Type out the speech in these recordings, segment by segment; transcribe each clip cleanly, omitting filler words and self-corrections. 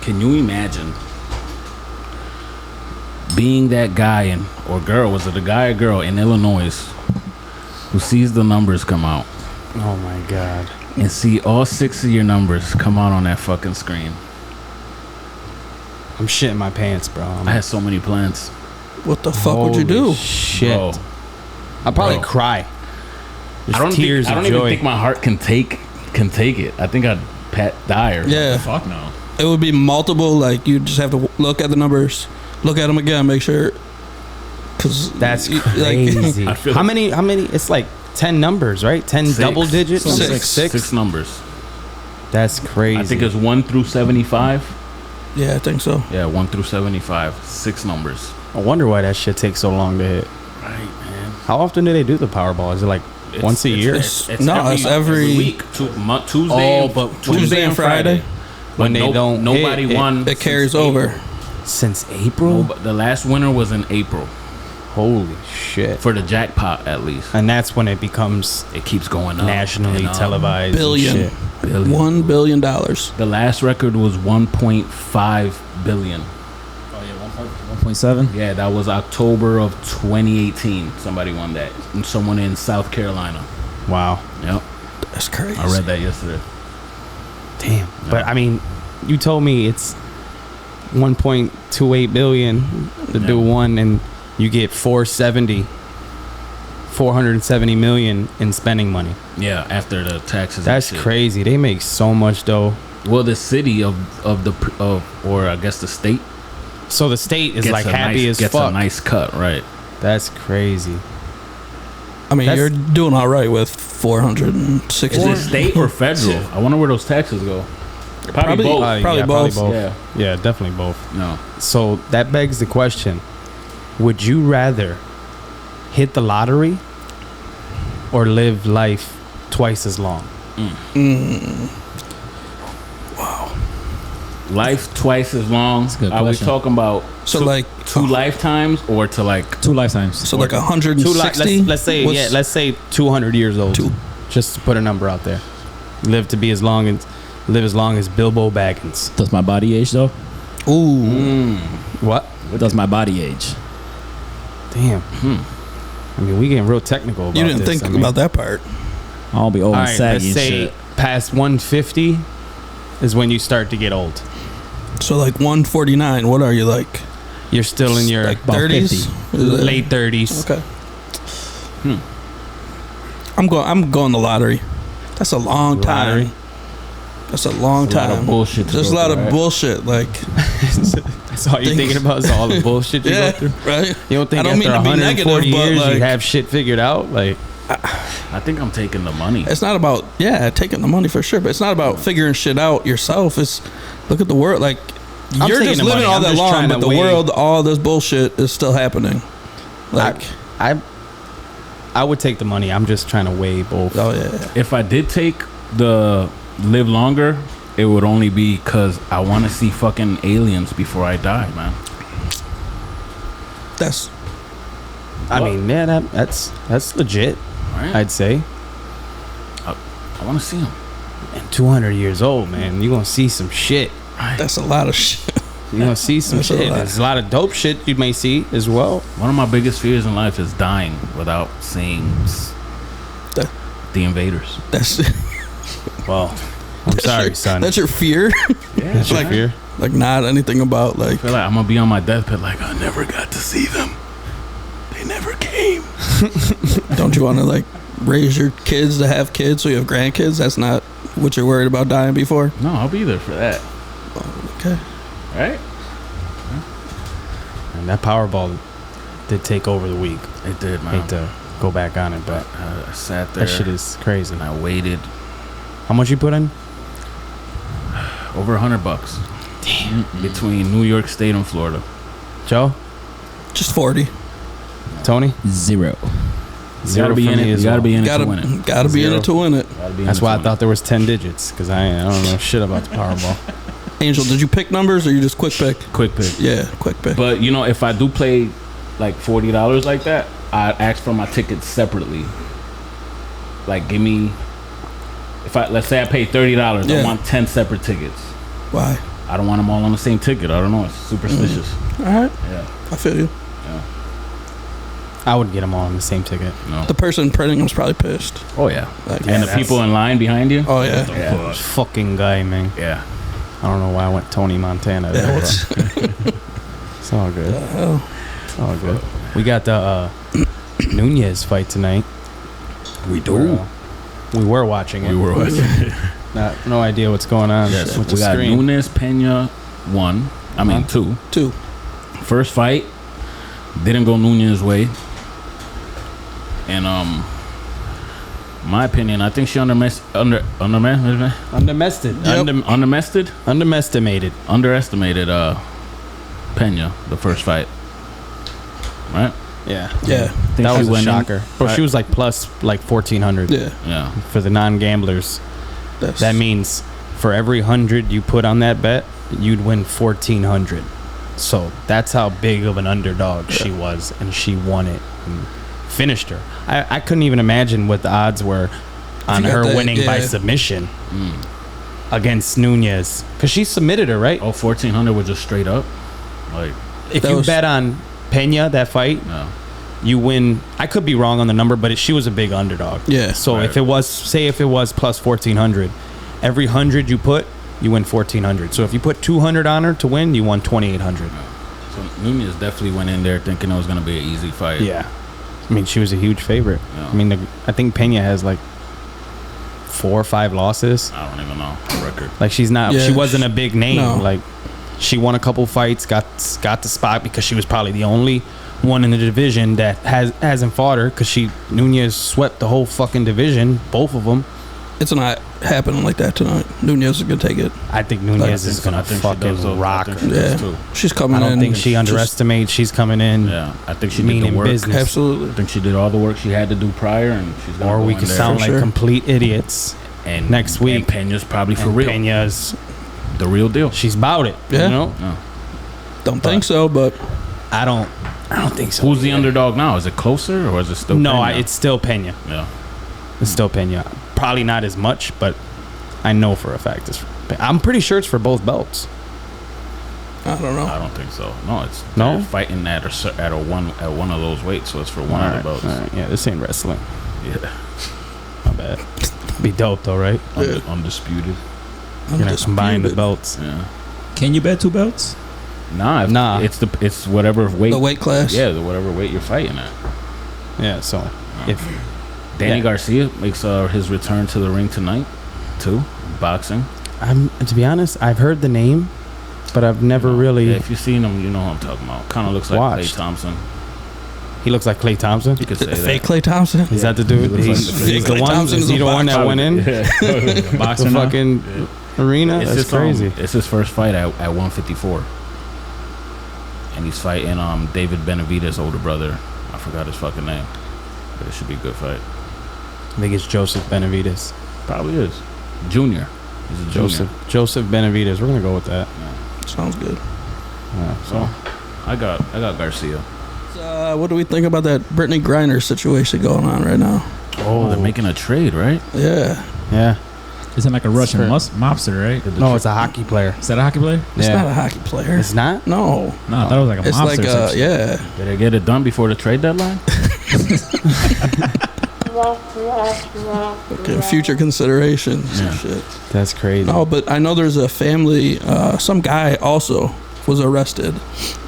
Can you imagine being that guy or girl? Was it a guy or girl in Illinois who sees the numbers come out? Oh my God. And see all 6 of your numbers come out on that fucking screen. I'm shitting my pants, bro. I had so many plans. What the fuck would you do? Shit. Bro. I'll probably cry. I don't even think my heart can take it. I think I'd die or Yeah. fuck no. It would be multiple. Like you just have to look at the numbers, look at them again, make sure. Cause that's crazy. Like, how many? It's like 10 numbers, right? 10 double digits. Six numbers. That's crazy. I think it's 1 through 75. Yeah, I think so. Yeah, 1 through 75. 6 numbers. I wonder why that shit takes so long to hit. Right, man. How often do they do the Powerball? Is it like once a year? It's every week. Tuesday. Oh, but Tuesday and Friday. When they don't, nobody won. It carries over since April. The last winner was in April. Holy shit! For the jackpot, at least, and that's when it becomes. It keeps going up. Nationally televised. Billion. $1 billion. The last record was 1.5 billion. Oh yeah, 1.7. Yeah, that was October of 2018. Somebody won that. And someone in South Carolina. Wow. Yep. That's crazy. I read that yesterday. Damn. Yep. But I mean, you told me it's 1.28 billion. The dude won, and you get 470 million in spending money. Yeah, after the taxes. That's crazy. They make so much dough. Well, the city or I guess the state. So the state is like happy as fuck. Gets a nice cut, right? That's crazy. I mean, you're doing all right with 460. Is it state or federal? I wonder where those taxes go. Probably both. Probably both. Yeah, definitely both. No. So that begs the question: would you rather hit the lottery or live life twice as long? Wow. Life twice as long. Are we talking about two lifetimes or to like 2 lifetimes? So like 160. Let's say 200 years old. Just to put a number out there. Live as long as Bilbo Baggins. Does my body age though? Ooh. What does my body age? Damn. I mean, we getting real technical about this. You didn't think about that part. I'll be old and saggy and let's say shit. past 150 is when you start to get old. So like 149, what are you like? You're still in your like 30s? Late 30s. Okay. I'm going the lottery. That's a long time. That's a long time. A lot of bullshit. There's a lot of bullshit. Like that's all you're thinking about is all the bullshit you go through. Right. You don't think after 140 years you have shit figured out? Like, I think I'm taking the money. It's not about taking the money for sure, but it's not about figuring shit out yourself. It's look at the world. Like you're just living all that long, but the world, all this bullshit is still happening. Like I would take the money. I'm just trying to weigh both. Oh yeah. If I did take the live longer, it would only be because I want to see fucking aliens before I die, man. I mean, man, that's legit. Right? I'd say. I want to see them. And 200 years old, man, you're gonna see some shit. Right. That's a lot of shit. You're gonna see some shit. There's a lot of dope shit you may see as well. One of my biggest fears in life is dying without seeing the invaders. That's well. I'm sorry, son. That's your fear? Yeah, that's your fear. Like not anything about like. I feel like I'm gonna be on my deathbed. Like I never got to see them. They never came. Don't you want to like raise your kids to have kids so you have grandkids? That's not what you're worried about dying before. No, I'll be there for that. Okay. Right. And that Powerball did take over the week. It did, man. Hate to go back on it, but I sat there. That shit is crazy. And I waited. How much you put in? Over $100. Damn. Between New York State and Florida. Joe? Just 40. Tony? 0. You gotta be in it. You gotta be in it to win it. Gotta be in it to win it. That's why I thought there was 10 digits, because I don't know shit about the Powerball. Angel, did you pick numbers or you just quick pick? Quick pick. Yeah, quick pick. But you know, if I do play like $40 like that, I ask for my tickets separately. Like, let's say I pay $30, I want 10 separate tickets. Why? I don't want them all on the same ticket. I don't know. It's superstitious. All right. Yeah. I feel you. Yeah. I would get them all on the same ticket. No. The person printing them's probably pissed. Oh yeah. Like, And the people in line behind you. Oh yeah. Yeah. Fucking guy, man. Yeah. I don't know why I went Tony Montana there. Yeah, but it's all good. hell? It's all good. We got the Nunez fight tonight. We do. We were watching it. We were watching it. No idea what's going on. Yes. with We the got screen. Nunes Pena 1. I mean 2. 2. First fight didn't go Nunez's way. And my opinion, I think she underestimated Pena the first fight. Right? Yeah. Yeah. That was a went in- shocker. Bro, she was like plus like 1,400 Yeah. for the non-gamblers. That's, That means for every 100 you put on that bet, you'd win 1,400. So that's how big of an underdog she was, and she won it and finished her. I couldn't even imagine what the odds were on you got her that, winning by yeah. submission against Nunez, because she submitted her, right? Oh, 1,400 was just straight up. Like, If that you was- bet on Pena that fight, no. you win. I could be wrong on the number, but she was a big underdog. Yeah. So Right. if it was plus 1,400, every 100 you put, you win 1,400. So if you put 200 on her to win, you won 2,800. So Nunez definitely went in there thinking it was going to be an easy fight. Yeah. I mean, she was a huge favorite. Yeah. I mean, I think Pena has like 4 or 5 losses. I don't even know the record. Like she Yeah, wasn't a big name. no. Like she won a couple fights, got the spot because she was probably the only one in the division that hasn't fought her, because Nunez swept the whole fucking division, both of them. It's not happening like that tonight. Nunez is gonna take it. I think Nunez is gonna fucking rock her. Yeah. Too. She's coming I in. don't think she just- underestimates. She's coming in. Yeah, I think she did Meaning the work. business. I Absolutely. think she did all the work she had to do prior, and she's gonna Or go we in could there. sound For like sure. complete idiots. And next week. And Pena's probably for And real. Pena's, The real deal. she's about it. Yeah. You know? No. Don't think so, but I don't think so. Who's the Yeah. underdog now? Is it closer or is it still? No, Pena? it's still Pena. Yeah. It's still Pena. Probably not as much, but I know for a fact it's. I'm pretty sure it's for both belts. I don't know. I don't think so. No, it's No? they're fighting at one of those weights, so it's for one of the belts. Alright, yeah, this ain't wrestling. Yeah. My bad. Be dope though, right? Undisputed. You're gonna combine the Undisputed. belts. Yeah. Can you bet 2 belts? Nah. It's whatever weight. The weight class. Yeah, whatever weight you're fighting at. Yeah. So if Danny Yeah. Garcia makes his return to the ring tonight, too. Boxing. to be honest, I've heard the name, but I've never really. Yeah, if you've seen him, you know what I'm talking about. Kind of looks like Watched. Klay Thompson. He looks like Klay Thompson. You could say Fake that. Clay Thompson. Is that the dude? He looks He's, like the he's fake the Klay one. Thompson Is is he a the one that went in the Boxer now? fucking arena? It's That's his, crazy. It's his first fight at 154. And he's fighting David Benavidez' older brother. I forgot his fucking name. But it should be a good fight. I think it's Joseph Benavidez. Probably is. Junior. He's a junior. Joseph Benavidez. We're gonna go with that. Sounds good. Yeah, So I got Garcia. What do we think about that Brittany Griner situation going on right now? Oh, they're making a trade, right? Yeah. Yeah. Isn't like a Russian fair. mobster, right? No, it's a hockey player. Is that a hockey player? It's Yeah. not a hockey player. It's not. No. No, I thought it was like a It's mobster. like or some shit. yeah. Did they get it done before the trade deadline? Okay, future considerations and Yeah. shit. That's crazy. No, but I know there's a family. Some guy also was arrested,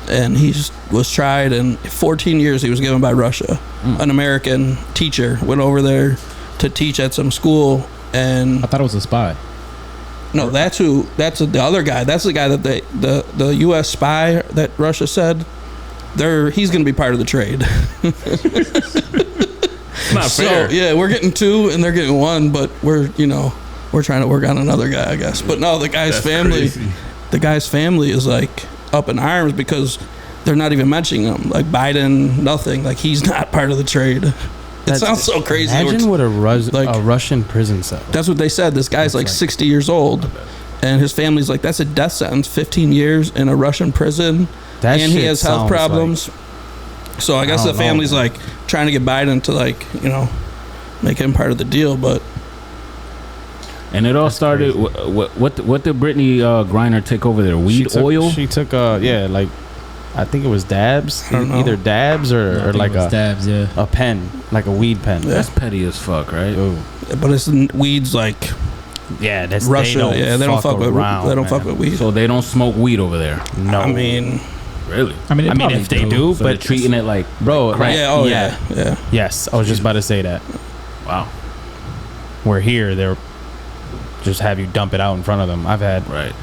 and he was tried. And 14 years he was given by Russia. An American teacher went over there to teach at some school, and I thought it was a spy. no, that's who. That's the other guy. That's the guy that the U.S. spy that Russia said. He's going to be part of the trade. It's not fair. So yeah, we're getting 2 and they're getting 1, but we're trying to work on another guy, I guess. But no, the guy's That's family, crazy. the guy's family is like up in arms because they're not even mentioning him. Like Biden, nothing. Like he's not part of the trade. It sounds so crazy. Imagine what a like- Russian prison cell. That's what they said. This guy's like 60 years old, and his family's like, that's a death sentence, 15 years in a Russian prison, That and he shit has health sounds problems. So I guess I the don't know, family's man. like trying to get Biden to make him part of the deal, but And it all started. What did Brittany Griner take over there? Weed oil. She took like I think it was dabs, I don't know. either dabs or like a dabs, yeah. a pen, like a weed pen. Yeah. That's petty as fuck, right? Ooh. But it's weeds like Yeah, that's Russia. They don't fuck with around, they don't fuck with weed. So they don't smoke weed over there. No, I mean, Really? I mean, if they do, So they're but treating it like bro, crack. like, yeah. Yes, I was just about to say that. Wow. Where here, they're just have you dump it out in front of them. I've had Right.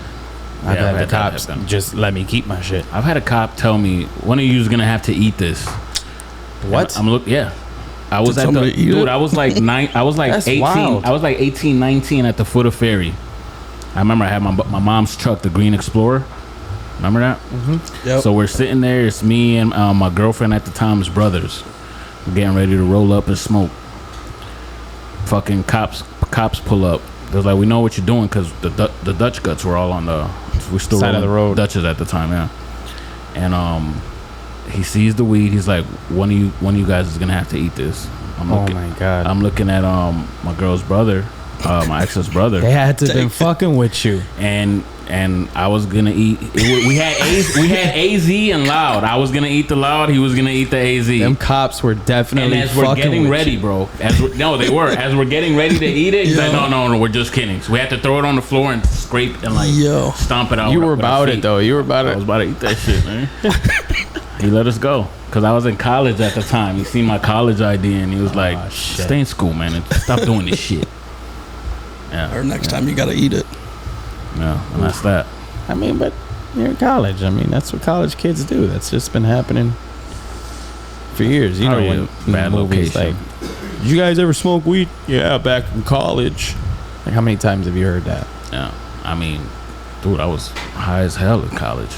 the that cops happen. just let me keep my shit. I've had a cop tell me one of you is gonna have to eat this. What? I'm look. Yeah. I was Did at the somebody eat dude. it? I was like I was like That's 18. wild. I was like 18, 19 at the foot of Ferry. I remember I had my mom's truck, the Green Explorer. Remember that? Yep. So we're sitting there. It's me and my girlfriend at the time's brothers. We're getting ready to roll up and smoke. Fucking cops pull up. They're like, we know what you're doing because the Dutch guts were all on the we're still Side of the road. Dutches at the time, yeah. And he sees the weed. He's like, one of you guys is gonna have to eat this. Oh my god! I'm looking at my girl's brother, my ex's brother. They had to been fucking with you. And I was gonna eat. We had AZ and Loud. I was gonna eat the Loud. He was gonna eat the AZ. Them cops were And definitely as we're fucking getting with ready, you. bro. They were. As we're getting ready to eat it, he's like, no, we're just kidding. So we had to throw it on the floor and scrape and like stomp it out. You with- were with our about feet. it though. You were about I was it. about to eat that shit, man. He let us go because I was in college at the time. He seen my college ID and he was like, shit. "Stay in school, man, and stop doing this shit." Yeah, Or next time you gotta eat it. yeah, and that's that. I mean, but you're in college. I mean, that's what college kids do. That's just been happening for years. You know, Probably when a bad movies location. like, did you guys ever smoke weed? Yeah, back in college. Like, how many times have you heard that? Yeah, I mean, dude, I was high as hell in college.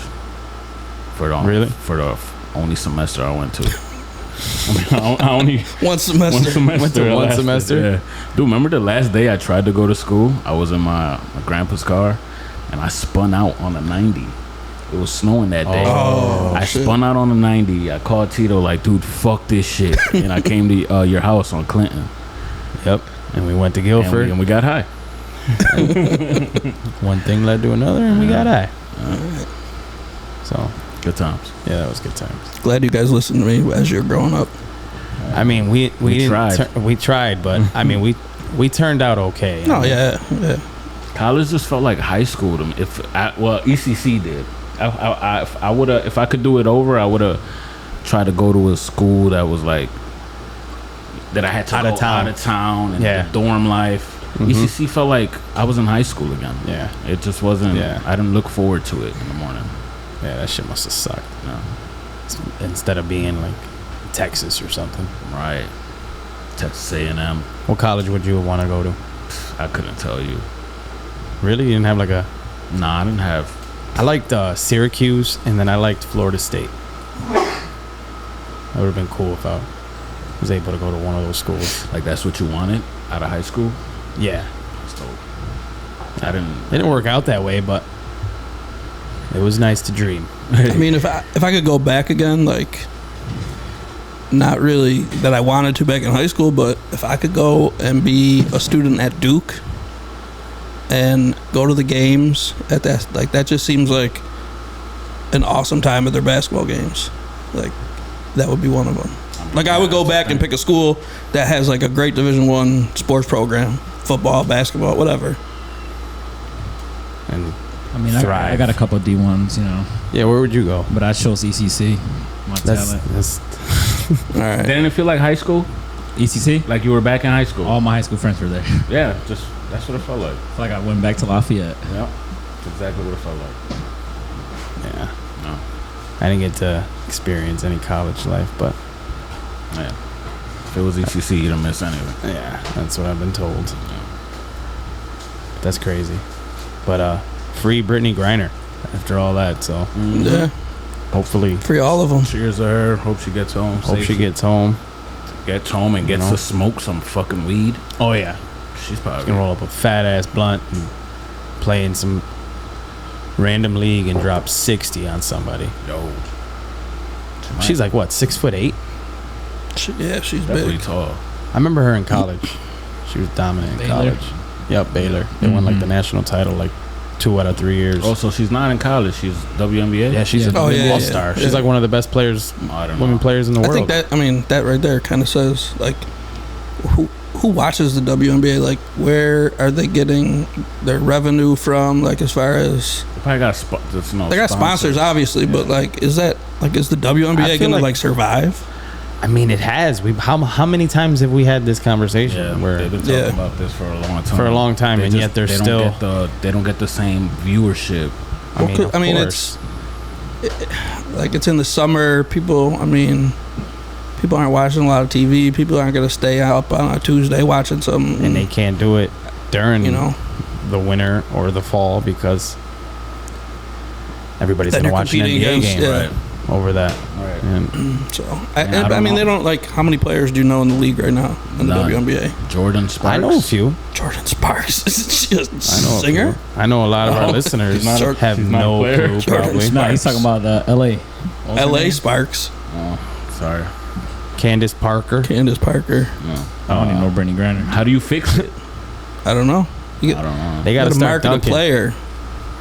For the only semester I went to. I mean, I only One semester. Went to one lasted, semester? Yeah. Dude, remember the last day I tried to go to school? I was in my grandpa's car, and I spun out on a 90. It was snowing that day. I spun out on a 90. I called Tito like, dude, fuck this shit. And I came to your house on Clinton. Yep. And we went to Guilford. And we got high. One thing led to another, and we got high. So, Good times. yeah, that was good times. Glad you guys listened to me as you're growing up. I mean, we didn't tried. we tried, but I mean, we turned out okay. No, yeah. College just felt like high school to me. ECC did. I would have, if I could do it over, I would have tried to go to a school that was like that I had to Out go of town. out of town and Yeah. the dorm life. ECC felt like I was in high school again. Yeah. It just wasn't. Yeah. I didn't look forward to it in the morning. Yeah, that shit must have sucked. No. Instead of being like Texas or something. Right. Texas A&M. What college would you want to go to? I couldn't tell you. Really? You didn't have like a... Nah, I didn't have. I liked Syracuse, and then I liked Florida State. That would have been cool if I was able to go to one of those schools. Like that's what you wanted out of high school. Yeah. That's dope. I didn't. It didn't work out that way, but it was nice to dream. I mean, if I could go back again, like, not really that I wanted to back in high school, but if I could go and be a student at Duke and go to the games at that, like, that just seems like an awesome time at their basketball games. Like, that would be one of them. Like, I would go back and pick a school that has like a great Division I sports program, football, basketball, whatever. And I mean, Thrive. I got a couple of D1s, you know, yeah, where would you go? but I chose ECC. My talent. That's All right. Didn't it feel like high school? ECC? Like you were back in high school? All my high school friends were there. I Yeah, just that's what it felt like. feel like I went back to Lafayette. Yeah, that's exactly what it felt like. yeah. No, I didn't get to experience any college life, but yeah. If it was ECC, you don't miss anything. yeah, that's what I've been told. That's crazy. But free Brittany Griner after all that, so Yeah. hopefully Free all of them. Cheers to her. Hope she gets home. hope she safely. gets home. gets home and gets You know? to smoke some fucking weed. Oh yeah. She's probably Can roll up a fat ass blunt and play in some random league and drop 60 on somebody. yo. She's like what, 6'8"? Yeah, she's definitely big. tall. I remember her in college. She was dominant in Baylor. college. Yep, Baylor. They won like the national title like 2 out of 3 years. Oh, so she's not in college. She's WNBA? Yeah, she's an all-star. yeah. She's like one of the best players, women players in the world. I think that right there kind of says like who watches the WNBA? Like, where are they getting their revenue from? Like, as far as They probably got they got sponsors, obviously, but like, is the WNBA gonna like survive? I mean, it has. How many times have we had this conversation? Yeah, where they've been talking about this for a long time. For a long time, and yet they don't get the same viewership. It's it's in the summer. People aren't watching a lot of TV. People aren't gonna stay up on a Tuesday watching something, and they can't do it during the winter or the fall because everybody's gonna watch an NBA game right over that. Right. And so I mean, they don't like. How many players do you know in the league right now in the WNBA? Jordan Sparks. I know a few. Jordan Sparks. Is she a singer? I know a lot of our listeners have no clue. Probably. No, he's talking about L.A. L.A. Sparks. Oh, sorry. Candace Parker. No. I don't even know Brittany Griner. How do you fix it? I don't know. I don't know. They got to start dunking. Player.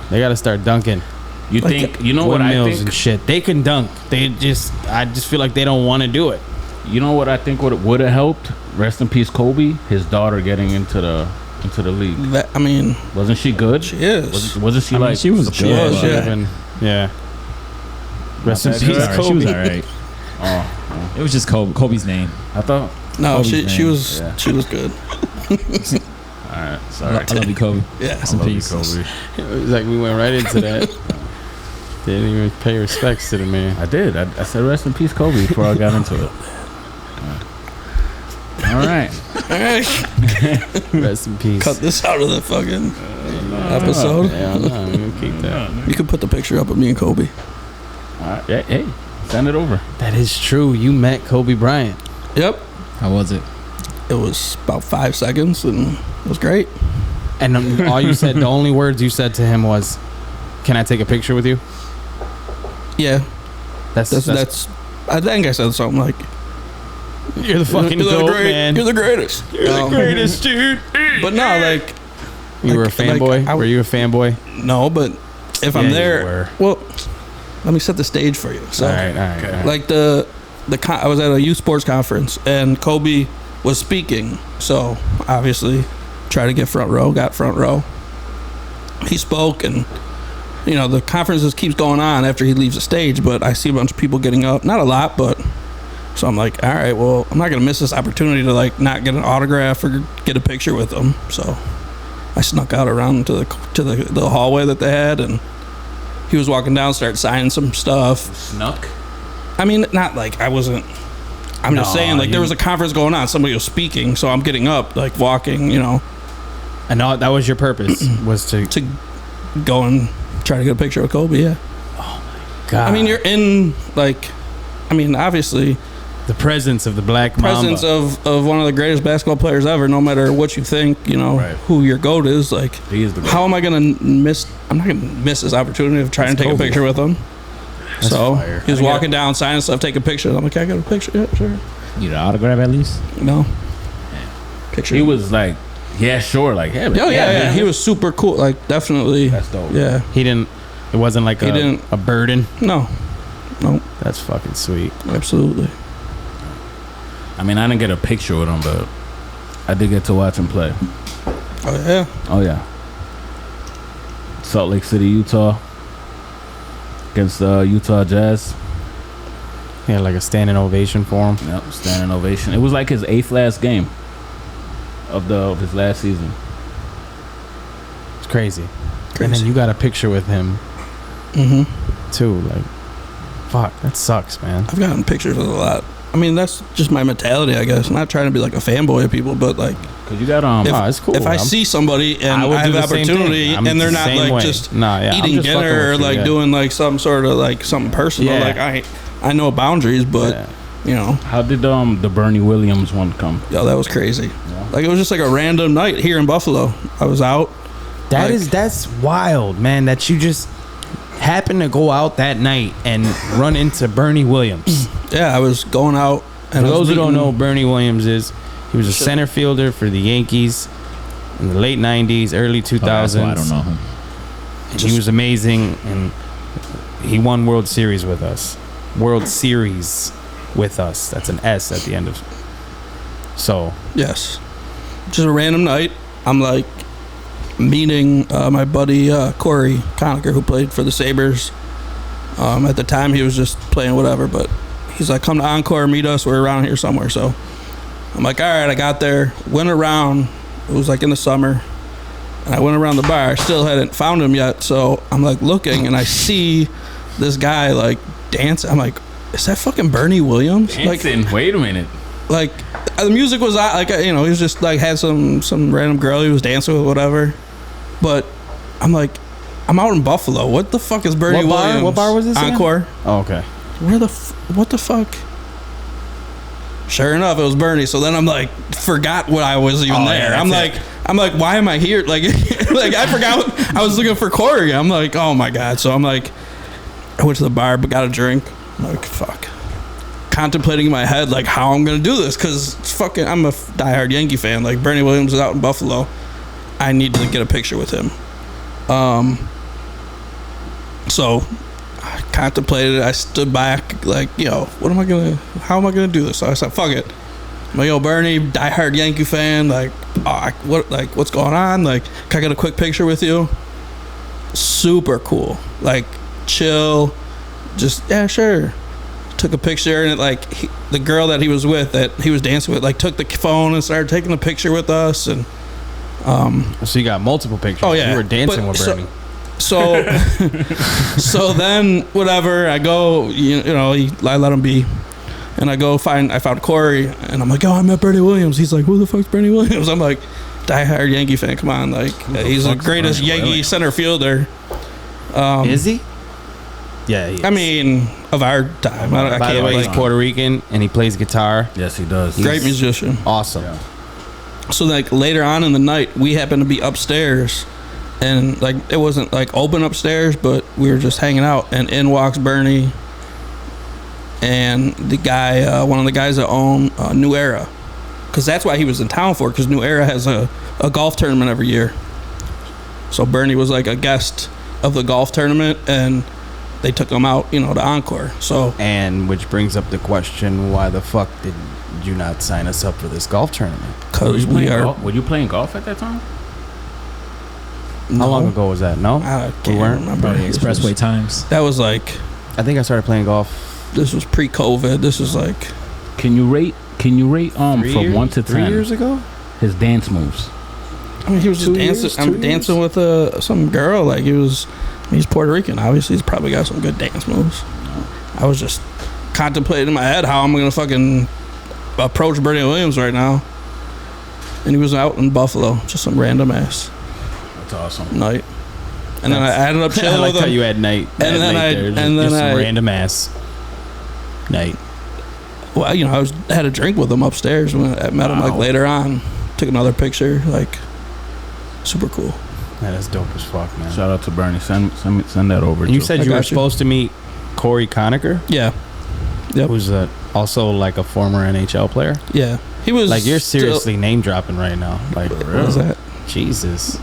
They got to start dunking. You like think? You know what I think? And shit. They can dunk. I just feel like they don't want to do it. You know what I think would have helped? Rest in peace, Kobe. His daughter getting into the league. Wasn't she good? She is. Wasn't she like? She was good. She was. Yeah. Rest in peace, Kobe. She was alright. Oh, it was just Kobe's name. I thought. No, she was good. All right, sorry. I love you, Kobe. Yeah, rest in peace, Kobe. It was like we went right into that. Didn't even pay respects to the man. I did. I said rest in peace, Kobe, before I got into it. All right. Rest in peace. Cut this out of the fucking episode. Yeah, I'm gonna keep that. You can put the picture up of me and Kobe. All right. Hey, send it over. That is true. You met Kobe Bryant. Yep. How was it? It was about 5 seconds, and it was great. And all you said, the only words you said to him was, "Can I take a picture with you?" Yeah. That's I think I said something like, "You're the fucking dope, man. You're the greatest. You're the greatest, dude." But no, like, you were a fanboy. Were you a fanboy? No, but if I'm there, well, let me set the stage for you. So, all right. Like I was at a youth sports conference and Kobe was speaking, so obviously tried to get front row. Got front row. He spoke, and the conference just keeps going on after he leaves the stage. But I see a bunch of people getting up, not a lot, but so I'm like, all right, well, I'm not gonna miss this opportunity to like not get an autograph or get a picture with him. So I snuck out around to the hallway that they had, and he was walking down, started signing some stuff. Snuck? I mean, not like I wasn't. I'm just saying, like, there was a conference going on. Somebody was speaking, so I'm getting up, like, walking, And that was your purpose, was to go and try to get a picture of Kobe, yeah. Oh, my God. I mean, you're in, like, obviously. The presence of the Black Mamba. Presence of one of the greatest basketball players ever, no matter what you think, who your GOAT is. Like, he is the GOAT. How am I going to miss? I'm not going to miss this opportunity of trying to take a picture with him. That's so fire. He was walking down, signing stuff, taking pictures. I'm like, can I get a picture? Yeah, sure. You need an autograph at least? No. Picture. He was like, yeah, sure. Like, hey, yeah. He was super cool. Like, definitely. That's dope. Yeah. It wasn't like a burden? No. That's fucking sweet. Absolutely. I mean, I didn't get a picture with him, but I did get to watch him play. Oh, yeah. Salt Lake City, Utah. Against Utah Jazz. Yeah, like a standing ovation for him. Yep, standing ovation. It was like his 8th last game of his last season. It's crazy. And then you got a picture with him, too. Like, fuck, that sucks, man. I've gotten pictures with a lot. I mean, that's just my mentality, I guess. I'm not trying to be like a fanboy of people, but like, cause you got it's cool. If I see somebody and I have an opportunity and they're not like just eating dinner or like doing like some sort of like something personal, like I know boundaries, but How did the Bernie Williams one come? Yo, that was crazy. Yeah. Like, it was just like a random night here in Buffalo. I was out. That's wild, man. That you just happened to go out that night and run into Bernie Williams. Yeah, I was going out. And for those who don't know, Bernie Williams he was a center fielder for the Yankees. in the late 90s, early 2000s. That's why I don't know him. And he was amazing, and he won World Series with us. World Series with us. That's an S at the end of. So Yes. Just a random night. I'm like meeting my buddy Corey Conacher, who played for the Sabres. At the time, he was just playing whatever, but he's like, come to Encore, meet us. We're around here somewhere. So I'm like, all right, I got there, went around. It was like in the summer. And I went around the bar. I still hadn't found him yet. So I'm like looking, and I see this guy like dance. I'm like, is that fucking Bernie Williams? Dancing. Wait a minute. Like the music was like, he was just like had some random girl he was dancing with, whatever. But I'm like, I'm out in Buffalo. What the fuck is Bernie Williams? What bar was this again? Encore. Oh, okay. What the fuck? Sure enough, it was Bernie. So then I'm like, forgot what I was even there. Yeah, I'm like, why am I here? Like, like I forgot I was looking for Corey. I'm like, oh my god. So I'm like, I went to the bar, but got a drink. I'm like, fuck. Contemplating in my head like how I'm gonna do this, because fucking I'm a diehard Yankee fan. Like Bernie Williams is out in Buffalo. I need to get a picture with him. So I contemplated it. I stood back like, how am I gonna do this? So I said, fuck it. I'm like, yo, Bernie, diehard Yankee fan. Like, what's going on? Like, can I get a quick picture with you? Super cool. Like, chill. Just, yeah, sure. Took a picture, and the girl that he was with, that he was dancing with, like took the phone and started taking a picture with us. And so you got multiple pictures. Oh yeah, you were dancing with Bernie. So then whatever, I go, I let him be, and I found Corey, and I'm like, oh, I met Bernie Williams. He's like, who the fuck's Bernie Williams? I'm like, diehard Yankee fan. Come on, like he's the greatest Yankee center fielder. Is he? Yeah, he is. I mean, of our time. By the way, he's Puerto Rican and he plays guitar. Yes, he does. Great musician. Awesome. Yeah. So like later on in the night, we happened to be upstairs, and like it wasn't like open upstairs, but we were just hanging out, and in walks Bernie and the guy, one of the guys that own New Era, because that's why he was in town for, because New Era has a golf tournament every year. So Bernie was like a guest of the golf tournament, and they took him out, to Encore. So, and which brings up the question: why the fuck did you not sign us up for this golf tournament? Because Were you playing golf at that time? How long ago was that? No, I can't remember. Probably Expressway times. That was like, I think I started playing golf. this was pre-COVID. This was like, Can you rate from 1 to 10 3 years ago? his dance moves? I mean, he was just dancing. I'm dancing with some girl. Like he's Puerto Rican. Obviously, he's probably got some good dance moves. I was just contemplating in my head how I'm gonna fucking approach Bernie Williams right now. And he was out in Buffalo, just some random ass That's awesome. night. And then I ended up I chilling like with how him. you had night. And then some random ass night. Well, I had a drink with him upstairs when I met him like later on. Took another picture, like super cool. That is dope as fuck, man. Shout out to Bernie. Send that over. You Joe. said I you were got you. supposed to meet Corey Conacher, Yeah, yep, who's also like a former NHL player. yeah. He was Like, you're seriously name dropping right now. Like, What was that? Jesus.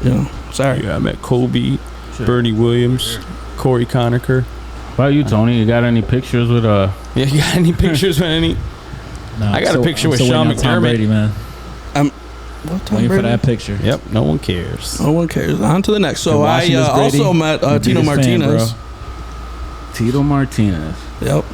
Sorry. Yeah, I met Kobe, Bernie Williams, Corey Conacher. What about you, Tony? You got any pictures with Yeah, you got any pictures with any? No, I got a picture I'm with still Sean waiting on Tom McDermott. Brady, man. What time? Waiting for Brady? that picture. Yep, no one cares. No one cares. On to the next. So Been I watching this Brady. also met I'm Tito biggest fan, Martinez. bro. Tito Martinez? Yep.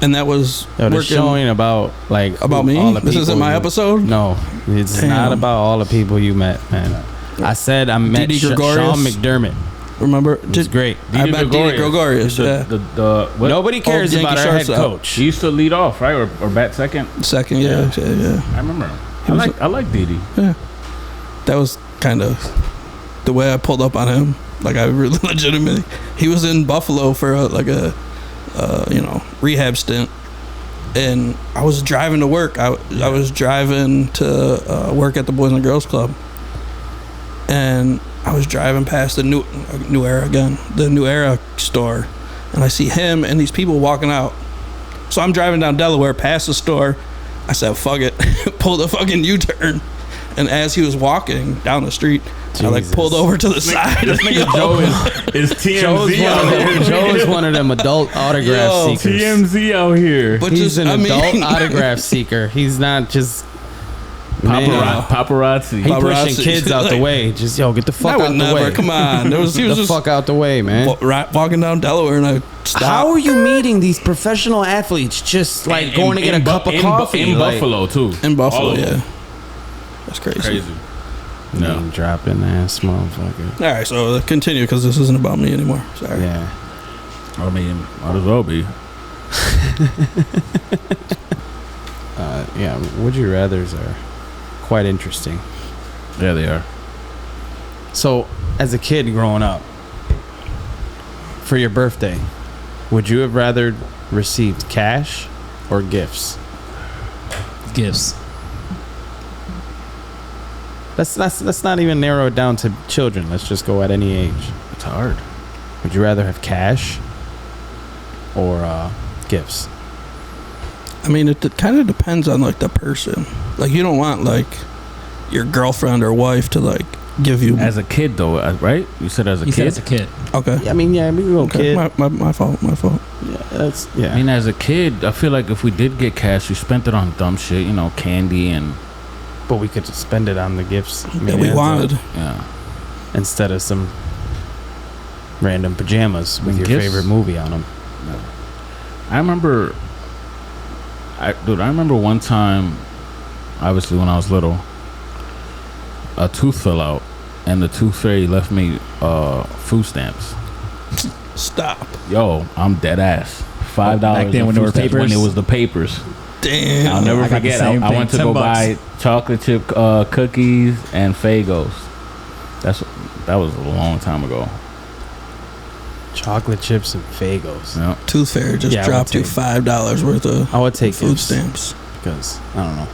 And that was Yo, they're working showing about like about me. all the This isn't people my you- episode. No, it's Damn. not about all the people you met, man. I said I met Didi Sean Gregorius. McDermott. Remember? It's great. I met Didi Gregorius. Yeah. What? Nobody cares Yankee about our head shortstop. coach. He used to lead off, right, or bat second. Second. Yeah. I remember him. I like Didi. Yeah. That was kind of the way I pulled up on him. Like I really legitimately, he was in Buffalo for a rehab stint, and I was driving to work. I was driving to work at the Boys and Girls Club, and I was driving past the New Era again, the New Era store, and I see him and these people walking out. So I'm driving down Delaware past the store. I said, fuck it. Pulled a fucking U-turn. And as he was walking down the street, I like Jesus. pulled over to the side. This nigga Joe is TMZ out here. Joe is one of them adult autograph seekers. TMZ out here. But He's just, an I mean, adult autograph seeker. He's not just Paparazzi. He pushing Paparazzi. kids out the way. Just get the fuck I would out the never. way. Come on. He was Get the just fuck out the way, man. walking down Delaware, and I stopped. How are you meeting these professional athletes? Just like going to get a cup of coffee in like, Buffalo too. In All Buffalo, of them. yeah. That's crazy. Crazy. Name dropping ass motherfucker. All right, so continue because this isn't about me anymore. Sorry. Yeah. I mean, might as well be. Yeah. Would you rather's are quite interesting. Yeah, they are. So, as a kid growing up, for your birthday, would you have rather received cash or gifts? Gifts. Let's not even narrow it down to children. Let's just go at any age. It's hard. Would you rather have cash or gifts? I mean, it kind of depends on like the person. Like, you don't want like your girlfriend or wife to like give you. As a kid, though, right? You said as a You said kid. as a kid. Okay. Yeah, I mean, yeah, we can go Okay. kid. My fault. Yeah, I mean, as a kid, I feel like if we did get cash, we spent it on dumb shit, candy and But we could just spend it on the gifts That we wanted. yeah. instead of some random pajamas with your Gifts? favorite movie on them. I remember one time, obviously when I was little, a tooth fell out, and the tooth fairy left me food stamps. Stop. Yo, I'm dead ass. $5 Back then when there were papers? When it was the papers. Damn. I'll never I got the forget. same I thing, went to $10. go buy chocolate chip cookies and Fagos. That was a long time ago. Chocolate chips and Fagos. Yeah. Tooth Fairy just Yeah, I would dropped you take- $5 worth of I would take food gifts stamps. because I don't know.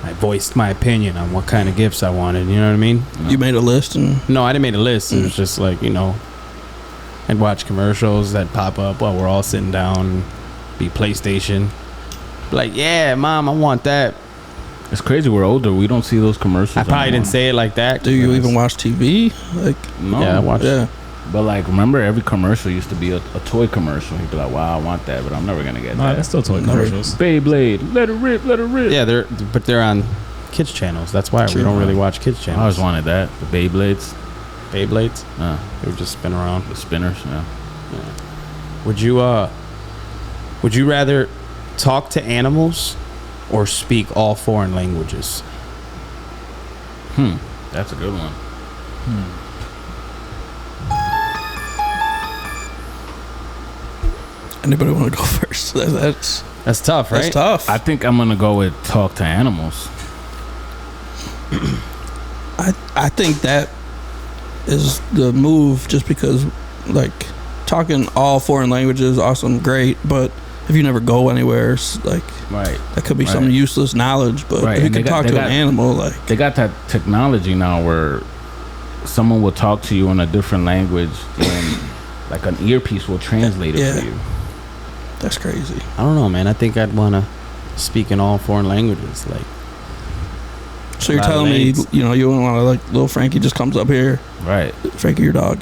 I voiced my opinion on what kind of gifts I wanted. You know what I mean? You made a list and No, I didn't make a list. It was just like, I'd watch commercials that pop up while we're all sitting down, be PlayStation. Like, yeah, Mom, I want that. It's crazy. We're older. We don't see those commercials. I probably anymore. didn't say it like that. do you because- even watch TV? Like, No. Yeah, I watched. yeah. But like, remember every commercial used to be a toy commercial. You'd be like, "Wow, I want that," but I'm never gonna get No, that. that's still toy Never. commercials. Beyblade, let it rip, let it rip. Yeah, they're on kids channels. That's why True. we don't really watch kids I channels. always wanted that. The Beyblades, Beyblades. uh, They would just spin around. the spinners. Yeah. Would you rather talk to animals or speak all foreign languages? That's a good one. Anybody want to go first? That's That's tough, right? that's tough. I think I'm gonna go with talk to animals. I think that is the move just because like talking all foreign languages awesome, great, but if you never go anywhere, it's like Right. that could be Right. some useless knowledge. But Right, if you and can they got- talk they to got- an animal, like They got that technology now where someone will talk to you in a different language and like an earpiece will translate it Yeah. for you. that's crazy. I don't know, man. I think I'd want to speak in all foreign languages. Like, So you're lot of telling me, legs. you wouldn't want to like little Frankie just comes up here, Right. Frankie your dog,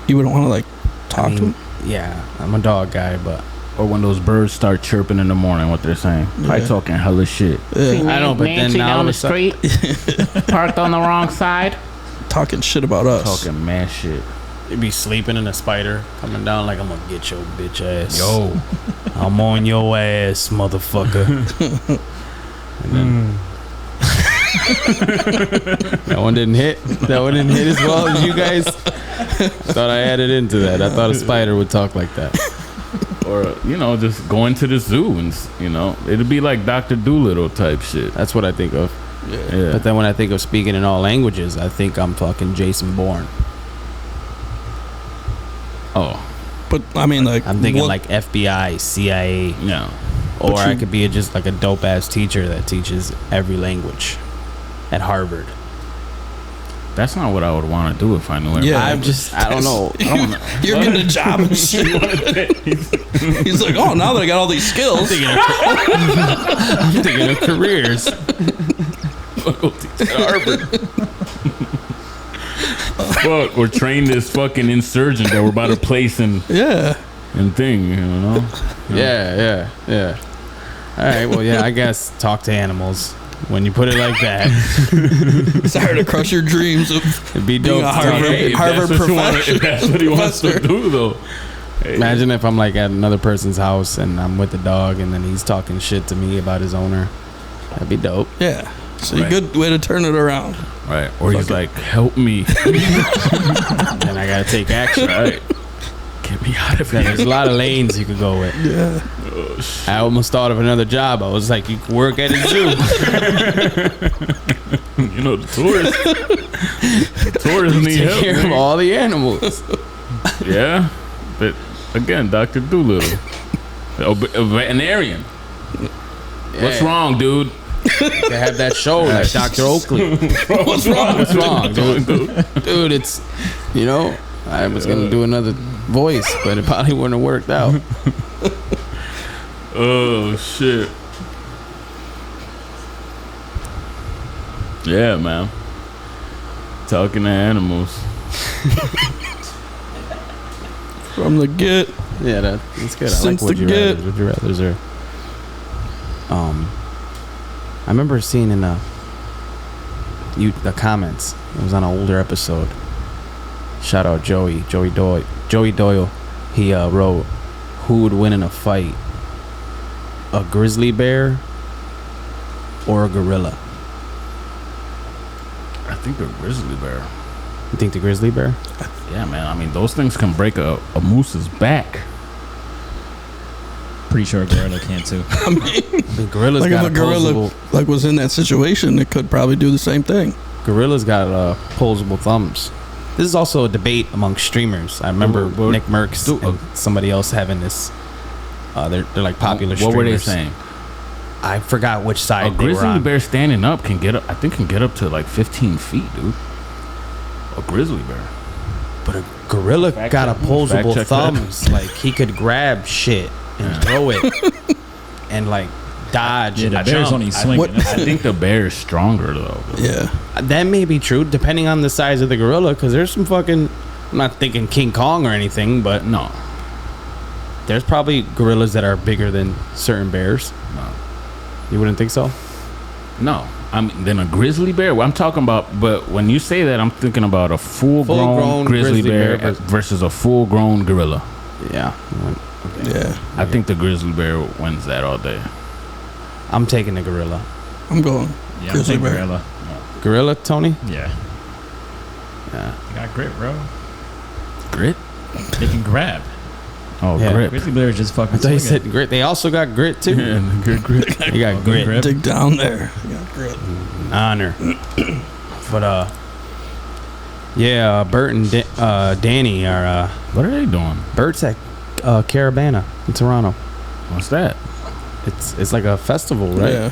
you wouldn't want to like talk I to mean, him? yeah, I'm a dog guy, but Or when those birds start chirping in the morning, what they're saying. Probably Yeah. talking hella shit. Yeah, I know. But then Nancy now all down of the a sudden, street, parked on the wrong side. talking shit about us. Talking mad shit. you'd be sleeping and a spider coming down like, I'm gonna get your bitch ass. Yo. I'm on your ass, motherfucker. And then that one didn't hit. That one didn't hit as well as you guys. Thought I added into that. I thought a spider would talk like that. Or, just going to the zoo and, it'd be like Dr. Doolittle type shit. That's what I think of. Yeah. But then when I think of speaking in all languages, I think I'm fucking Jason Bourne. Oh, But I mean, like I'm thinking what- like FBI, CIA, yeah. or But I you- could be just like a dope ass teacher that teaches every language at Harvard. That's not what I would want to do if I knew everything. Yeah. I don't know. you're getting a job and shit. He's like, oh, now that I got all these skills, I'm thinking of careers. Go teach Fuck, or train this fucking insurgent that we're about to place in thing, you know? Yeah. All right, well, yeah, I guess talk to animals. When you put it like that, Sorry to crush your dreams of it'd be being dope. a Harvard professor. If that's what he wants to do, though. Hey. Imagine if I'm like at another person's house and I'm with the dog and then he's talking shit to me about his owner. That'd be dope. Yeah. So Right. a good way to turn it around. Right. Or he's like, help me. Then I gotta take action. Right. Get me out of Yeah, here. there's a lot of lanes you could go with. Yeah. Oh, shit. I almost thought of another job. I was like, you could work at a zoo. You know, the tourists need Take help. care of man. all the animals. Yeah. But again, Dr. Doolittle. A veterinarian. What's wrong, dude? They have that show like Dr. Oakley. What's wrong? What's wrong, dude? Dude, it's, you know, I was going to do another voice, but it probably wouldn't have worked out. Oh, shit. Yeah, man. Talking to animals. From the get. Yeah, that's good. I Since like the Would You get. Rathers. Would You Rathers are... I remember seeing in the comments, it was on an older episode. Shout out Joey Doyle. He wrote, who would win in a fight, a grizzly bear or a gorilla? I think a grizzly bear. You think the grizzly bear? Yeah, man. I mean, those things can break a moose's back. Pretty sure a gorilla can too. I mean, The gorilla's like if got a gorilla opposable, was in that situation, it could probably do the same thing. gorilla's got opposable thumbs. This is also a debate among streamers. I remember What- Nick Merckx and somebody else having this. They're like popular What streamers. were they saying? I forgot which A side they were grizzly on. bear standing up can get up. I think can get up to like 15 feet, dude. A grizzly bear. But a gorilla Fact got check- opposable fact check that. thumbs. Like he could grab shit and throw it and like dodge. Yeah, and the bear's jump. only swinging. what- I think the bear is stronger though. Yeah. That may be true depending on the size of the gorilla. Because there's some fucking. I'm not thinking King Kong or anything, but No, there's probably gorillas that are bigger than certain bears. no, You wouldn't think so? no. I mean, then a grizzly bear. Well, I'm talking about. But when you say that, I'm thinking about a full-grown Full-grown grizzly grizzly bear bear versus a full-grown gorilla. Yeah. Yeah. I think the grizzly bear wins that all day. I'm taking the gorilla. I'm going Yeah, I'm grizzly thinking bear. gorilla. Gorilla, Tony? Yeah. Yeah. You got grit, bro. Grit? They can grab. Oh, Yeah. grip. Grizzly bear is just fucking I thought you swinging. said grit. They also got grit too. Yeah, grit. You got grit. grip. Dig down there. Yeah, grit. Honor. But yeah, Bert and Danny are What are they doing? Bert's at Caravana in Toronto. What's that? It's like a festival, right? Yeah.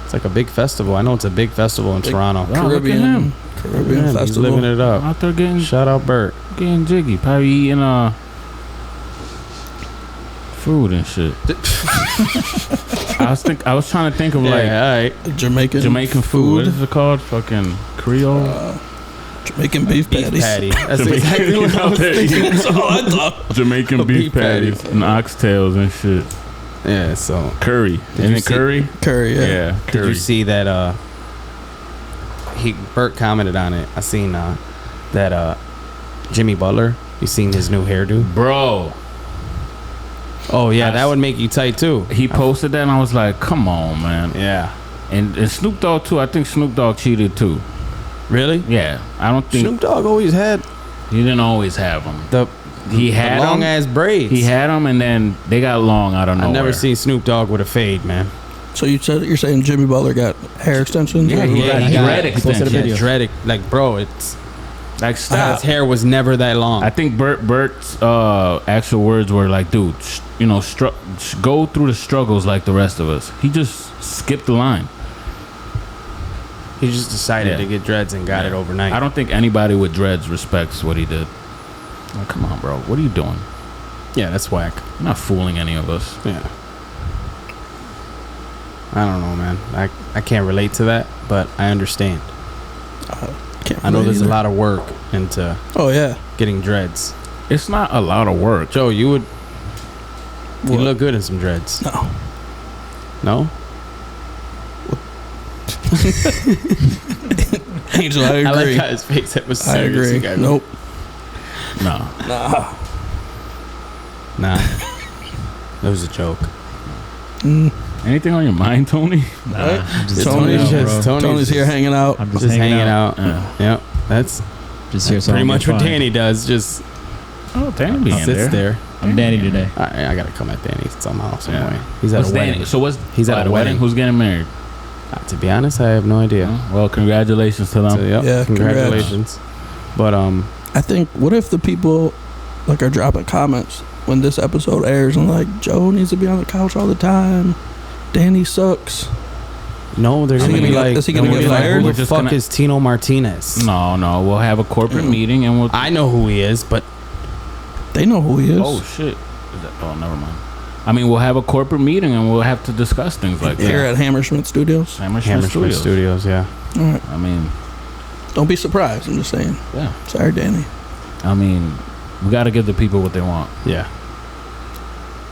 It's like a big festival. I know it's a big festival in Toronto. Oh, look at Caribbean. him. Caribbean Yeah, he's festival. living it up. Out there getting Shout out Bert. jiggy. Probably eating food and shit. I was trying to think of like all right. Jamaican food. What is it called? Fucking Creole. Jamaican beef Beef patties. patty. That's Jamaican- exactly what I was thinking. That's all I thought. Jamaican beef Beef patties patties. and oxtails and shit. Yeah, so Curry. you Isn't it see- curry? Curry, yeah. Yeah, did curry. you see that Bert commented on it. I seen that Jimmy Butler, you seen his new hairdo? Bro, Oh yeah, that would make you tight too. he posted that and I was like, come on, man. Yeah. And Snoop Dogg too. I think Snoop Dogg cheated too. Really? Yeah, I don't think Snoop Dogg always had he didn't always have them. He the had long them. ass braids. He had them, and then they got long. I don't know. I've never seen Snoop Dogg with a fade, man. So you're saying Jimmy Butler got hair extensions? Yeah, Or- he got dread he posted a extensions. video. Dread, like bro, it's Like his stop. hair was never that long. I think Bert's actual words were like, "Dude, go through the struggles like the rest of us." He just skipped the line. He just decided Yeah. to get dreads and got it overnight. I don't think anybody with dreads respects what he did. Like, come on, bro. What are you doing? Yeah, that's whack. You're not fooling any of us. Yeah. I don't know, man. I can't relate to that, but I understand. I know there's a lot of work into Oh yeah. getting dreads. It's not a lot of work. Joe, you What? look good in some dreads. No. No? Angel, I agree. I like how his face that was I serious. agree. You guys- Nope. No. Nah. Nah. That was a joke. Anything on your mind, Tony? Right? I'm just Tony's hanging out, just bro. Tony's here hanging out. I'm Just hanging out. Yep. That's Just here. So pretty I'll much get what fine. Danny does. Just Oh, Danny be in sits there. I'm Danny today. I gotta come at Danny somehow, some Yeah. way. He's at What's a wedding. Danny? So what's He's at a wedding. Who's getting married? To be honest, I have no idea. Well, congratulations to them. So, yep, Yeah, congratulations. But I think, what if the people like are dropping comments when this episode airs and like, Joe needs to be on the couch all the time, Danny sucks. no, they're Is he gonna be gonna get- like, is he gonna they're get gonna be fired? Who We're the just fuck gonna- is Tino Martinez? No, we'll have a corporate meeting and we'll. I know who he is, but They know who he is. Oh shit! Oh, never mind. I mean, we'll have a corporate meeting and we'll have to discuss things like Here that. at Hammersmith Studios. Hammersmith Hammersmith Studios. Studios, yeah. All right. I mean, Don't be surprised. I'm just saying. yeah. Sorry, Danny. I mean, we got to give the people what they want. Yeah.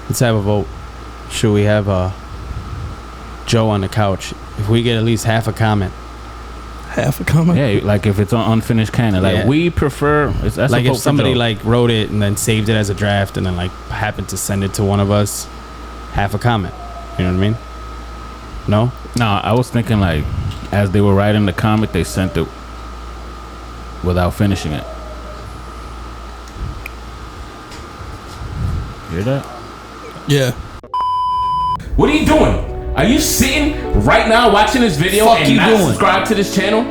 Let's have a vote. Should we have Joe on the couch? If we get at least half a comment. Half a comment. Yeah, like if it's an unfinished canon, like Yeah. we prefer. That's Like a vote if for somebody Joe. like wrote it and then saved it as a draft and then like happened to send it to one of us, half a comment. You know what I mean? No? No, I was thinking like as they were writing the comic, they sent it without finishing it. Hear that? Yeah. What are you doing? Are you sitting right now watching this video Fuck and you not doing? subscribe to this channel?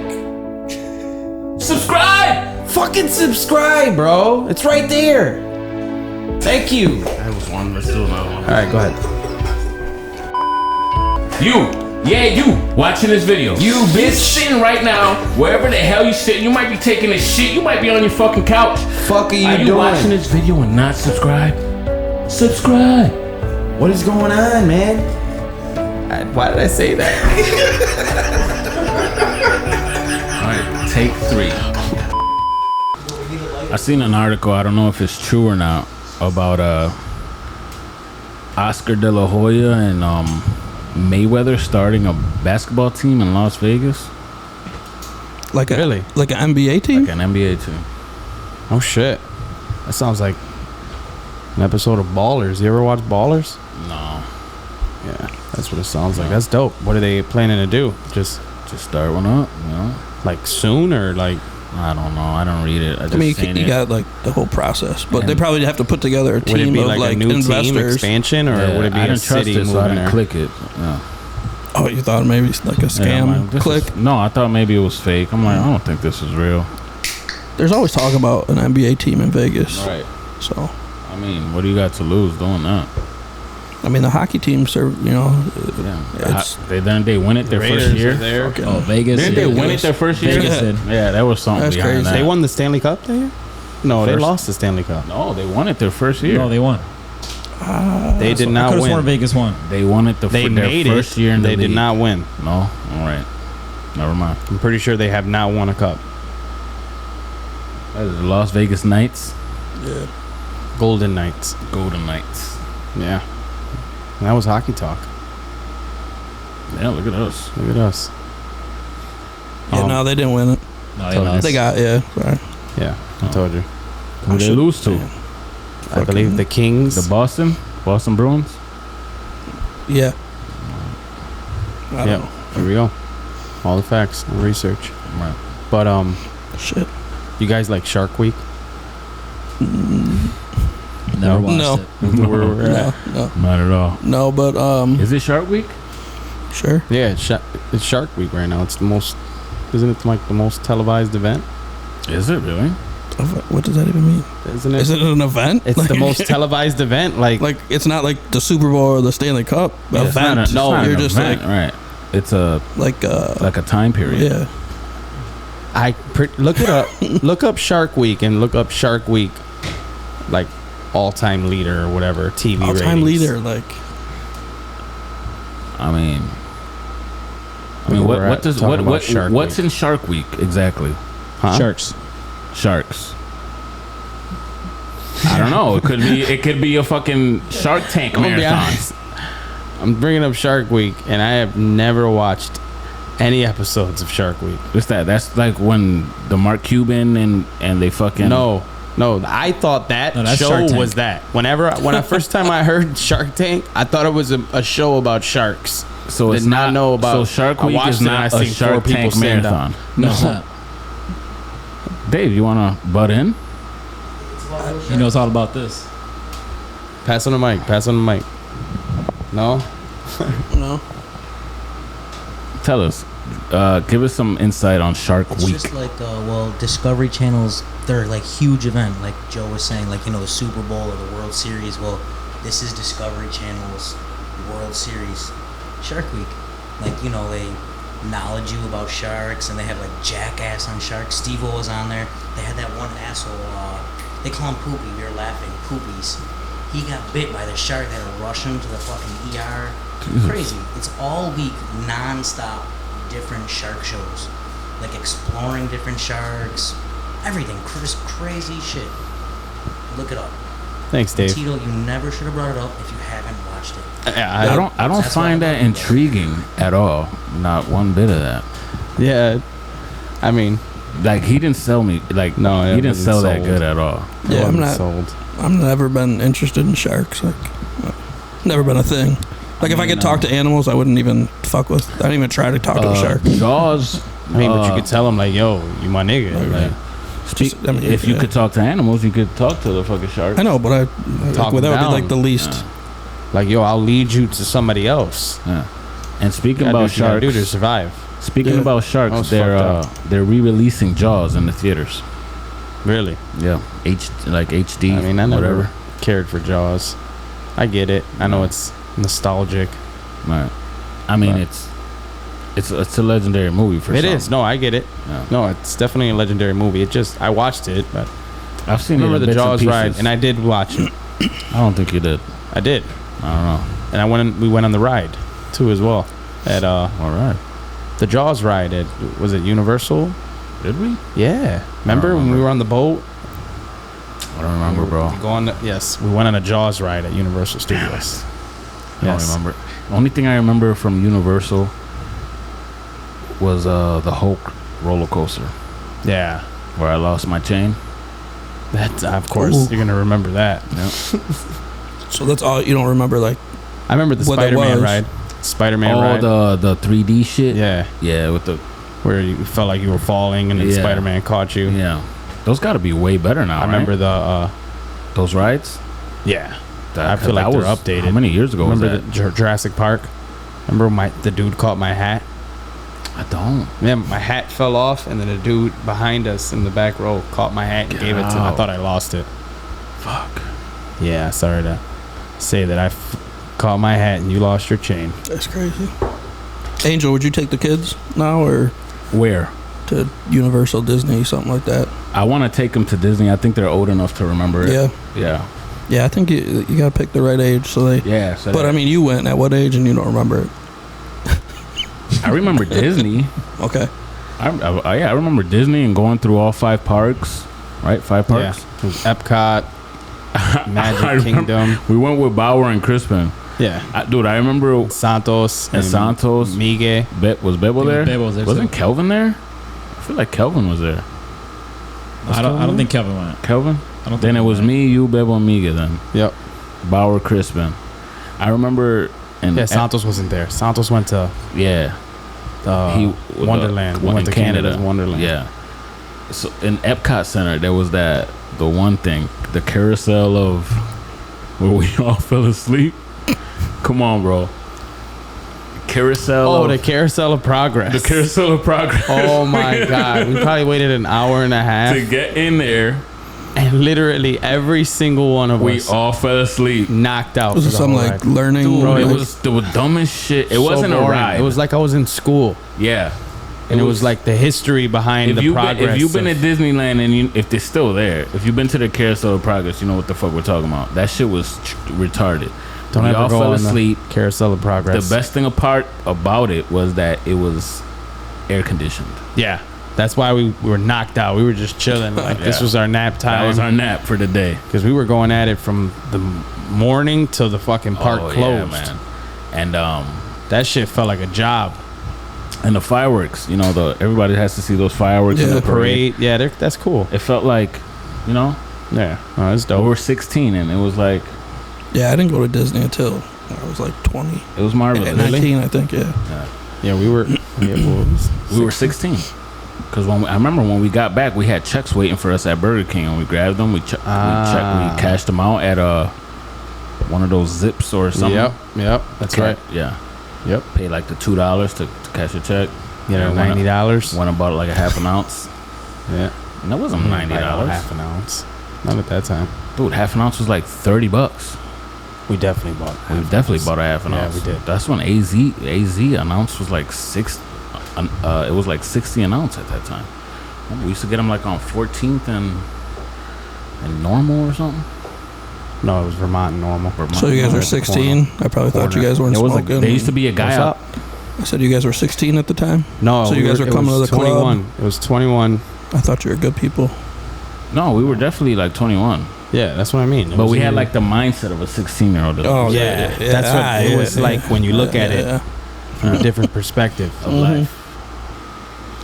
Subscribe! Fucking subscribe, bro. It's right there. Thank you. That was one. Let's do another one. All right, go ahead. You watching this video. You bitch sitting right now, wherever the hell you sitting. You might be taking a shit. You might be on your fucking couch. Fuck are Are you watching this video and not subscribe? Subscribe. What is going on, man? Why did I say that? Alright, take 3. I seen an article, I don't know if it's true or not, about Oscar De La Hoya and Mayweather starting a basketball team in Las Vegas. Like a Really? like an NBA team. Like an NBA team. Oh shit. That sounds like an episode of Ballers. You ever watch Ballers? No. Yeah, that's what it sounds like. That's dope. What are they planning to do? Just Start one up, you know? like soon or like? I don't know. I don't read it. I just I mean, seen you it. got like the whole process, but they And- probably have to put together a Would it team be of like, like a new team investors. expansion or Yeah, would it be I a didn't trust city it, so I moving didn't there? click it. Yeah. Oh, you thought maybe it's like a Yeah, scam I'm like, this click? is- no, I thought maybe it was fake. I'm like, I don't think this is real. There's always talk about an NBA team in Vegas. Right. So, I mean, what do you got to lose doing that? I mean, the hockey teams are, Yeah. It's- They win it their first year. there. fucking- Oh, Vegas. Didn't they yeah. win it their first year? Vegas did. Yeah, that was something That's behind crazy. that. They won the Stanley Cup that year? No, they First- lost the Stanley Cup. No, they won it their first year. No, they won. They did I not could have sworn win. Vegas won. They won it They their made first it. year in the They did league. not win. No? All right. Never mind. I'm pretty sure they have not won a cup. That is the Las Vegas Knights. yeah. Golden Knights. Golden Knights. Yeah. And that was hockey talk. Yeah, look at us. Look at us. Yeah, no, they didn't win it. No, Told you. lost. They got, sorry. Yeah, I told you. Who they lose to? I believe the Kings. The Boston Bruins? Yeah. I don't Yep. know. Here we go. All the facts and research. Right. But Shit. you guys like Shark Week? Never watched No. it. Where we're at. No, Not at all. no, but Is it Shark Week? sure. Yeah, it's Shark Week right now. It's the most, isn't it like the most televised event? Is it really? What does that even mean? Isn't it? Is it an event? It's the most televised event. Like it's not like the Super Bowl or the Stanley Cup It's not event. a- it's not you're an just event, right. It's a like a time period. yeah. look it up. Look up Shark Week and look up Shark Week, like all-time leader or whatever TV All-time ratings. leader, like I mean, I mean, Shark what's Week. in Shark Week exactly? Huh? Sharks. Sharks. I don't know. It could be a fucking Shark Tank I'm gonna be marathon. honest. I'm bringing up Shark Week, and I have never watched any episodes of Shark Week. What's that? That's like when the Mark Cuban and they fucking No, I thought that No, that's show Shark Tank. was that. When I first time I heard Shark Tank, I thought it was a show about sharks. So it's Did not not know about. So Shark I Week watched is it and not I a seen four Shark people Tank stand up. marathon. No, it's not. Dave, you wanna butt in? He knows all about this. Pass on the mic. No. No. Tell us. Give us some insight on Shark It's Week. just like, Discovery Channel's, they're like huge event, like Joe was saying, like, the Super Bowl or the World Series. Well, this is Discovery Channel's World Series Shark Week. Like, they knowledge you about sharks, and they have like Jackass on sharks. Steve-O was on there. They had that one asshole, they call him Poopy. We were laughing. Poopies. He got bit by the shark that had to rush him to the fucking ER. Jesus. Crazy. It's all week, non-stop, different shark shows. Like exploring different sharks. Everything. Just crazy shit. Look it up. Thanks, Dave. Tito, you never should have brought it up if you haven't watched it. I don't That's find why I that love it. intriguing at all. Not one bit of that. Yeah, I mean, Like he didn't sell me. Like No, it he didn't wasn't sell that sold. good at all. Yeah, I'm not. sold. I'm never been interested in sharks. Like, never been a thing. Like, if I could talk to animals, I wouldn't even fuck with. I don't even try to talk to a shark. Jaws. I mean, but you could tell him like, "Yo, you my nigga." Like, Just- I mean, if you yeah. could talk to animals, you could talk to the fucking shark. I know, but I Talk like, that would down. be like the least. like, yo, I'll lead you to somebody else. Yeah. And speaking Gotta do about what you gotta do to sharks, survive. speaking Yeah. about That sharks, was fucked they're re-releasing Jaws in the theaters. Really? Yeah, HD. I mean, I never whatever. cared for Jaws. I get it. I know it's nostalgic. Right. I mean, Right. it's a legendary movie for It some. is. No, I get it. Yeah. No, it's definitely a legendary movie. It just I watched it, but I've I seen it. remember in the bits and Jaws ride, pieces. and I did watch it. I don't think you did. I did, I don't know. and we went on the ride too as well at All right. the Jaws ride at was it Universal? Did we? Yeah. Remember when we remember. were on the boat? I don't remember, bro. We go on yes, we went on a Jaws ride at Universal Studios. I don't remember. The only thing I remember from Universal was the Hulk roller coaster Yeah. where I lost my chain. That of course Ooh. you're gonna remember that. Yeah. So that's all you don't remember. Like, I remember the What that Spider-Man was. ride. Spider-Man Oh, ride. the 3D shit. Yeah, Yeah, with the where you felt like you were falling and then Yeah. Spider-Man caught you. yeah. Those got to be way better now. I remember right? the those rides. yeah. That, I feel like that they're was, updated. How many years ago Remember was the that? Jurassic Park? Remember the dude caught my hat? I don't. Yeah, my hat fell off, and then a dude behind us in the back row caught my hat and gave it to me. I Ow. thought I lost it. Fuck. Yeah, sorry to say that I caught my hat and you lost your chain. that's crazy. Angel, would you take the kids now or Where? to Universal, Disney, something like that? I want to take them to Disney. I think they're old enough to remember it. Yeah. Yeah. Yeah, I think you got to pick the right age. So they. Yeah. So But I mean, you went at what age and you don't remember it? I remember Disney. Okay. I remember Disney and going through all 5 parks. Right, 5 parks. Yeah, it was Epcot, I Magic remember- Kingdom. We went with Bauer and Crispin. Yeah, Dude, I remember. Santos And Santos. Miguel. Was Bebo there? Bebo was there, Wasn't too. Kelvin there? I feel like Kelvin was there. I don't think Kevin went. Kelvin? I don't Then think it was me, you, Bebo, and Miga. Then Yep. Bauer, Crispin. I remember. And Yeah, Santos wasn't there. Santos went to Yeah. Wonderland. We in went to Canada's Wonderland. Yeah. So in Epcot Center, there was the one thing, the carousel of where we all fell asleep. Come on, bro. Carousel. Oh, of, the Carousel of Progress. the carousel of progress. Oh my God. We probably waited an hour and a half. To get in there, And literally every single one of we us all fell asleep. knocked out. Was for it the some whole like ride. learning? Dude, Bro, it like- was the dumbest shit. It So wasn't a boring. ride. It was like I was in school. Yeah. And it was like the history behind the progress. If you've been at Disneyland and if they're still there, if you've been to the Carousel of Progress, you know what the fuck we're talking about. That shit was retarded. Don't we ever all go fell on asleep. The Carousel of Progress. The best thing about it was that it was air conditioned. Yeah. That's why we were knocked out. We were just chilling. Like this was our nap time. That was our nap for the day. Because we were going at it from the morning till the fucking park closed. Yeah, man. And that shit felt like a job. And the fireworks, you know, everybody has to see those fireworks in the parade. Yeah, that's cool. It felt like, you know, yeah, it's dope. We were 16 and it was like, yeah, I didn't go to Disney until I was like 20. It was marvelous. 19, I think. Yeah, we were. We were 16. Because I remember when we got back, we had checks waiting for us at Burger King, and we grabbed them. We cashed them out at one of those Zips or something. Yep, that's right. Yeah. Yep. Paid like the $2 to cash a check. Yeah, $90. Went and bought like a half an ounce. Yeah. And that wasn't $90. Half an ounce. Not at that time. Dude, half an ounce was like $30. We definitely bought. Bought a half an ounce. Yeah, we did. That's when AZ an ounce was like it was like 60 an ounce at that time. We used to get them like on 14th and Normal or something. No, it was Vermont and Normal. So you guys were 16? I probably thought you guys weren't smoking. There used to be a guy out. I said you guys were 16 at the time? No. So you guys were coming to the 21. club? It was 21. I thought you were good people. No, we were definitely like 21. Yeah, that's what I mean. But we had like the mindset of a 16-year-old. Oh, yeah. That's what it was like when you look at it from a different perspective of life.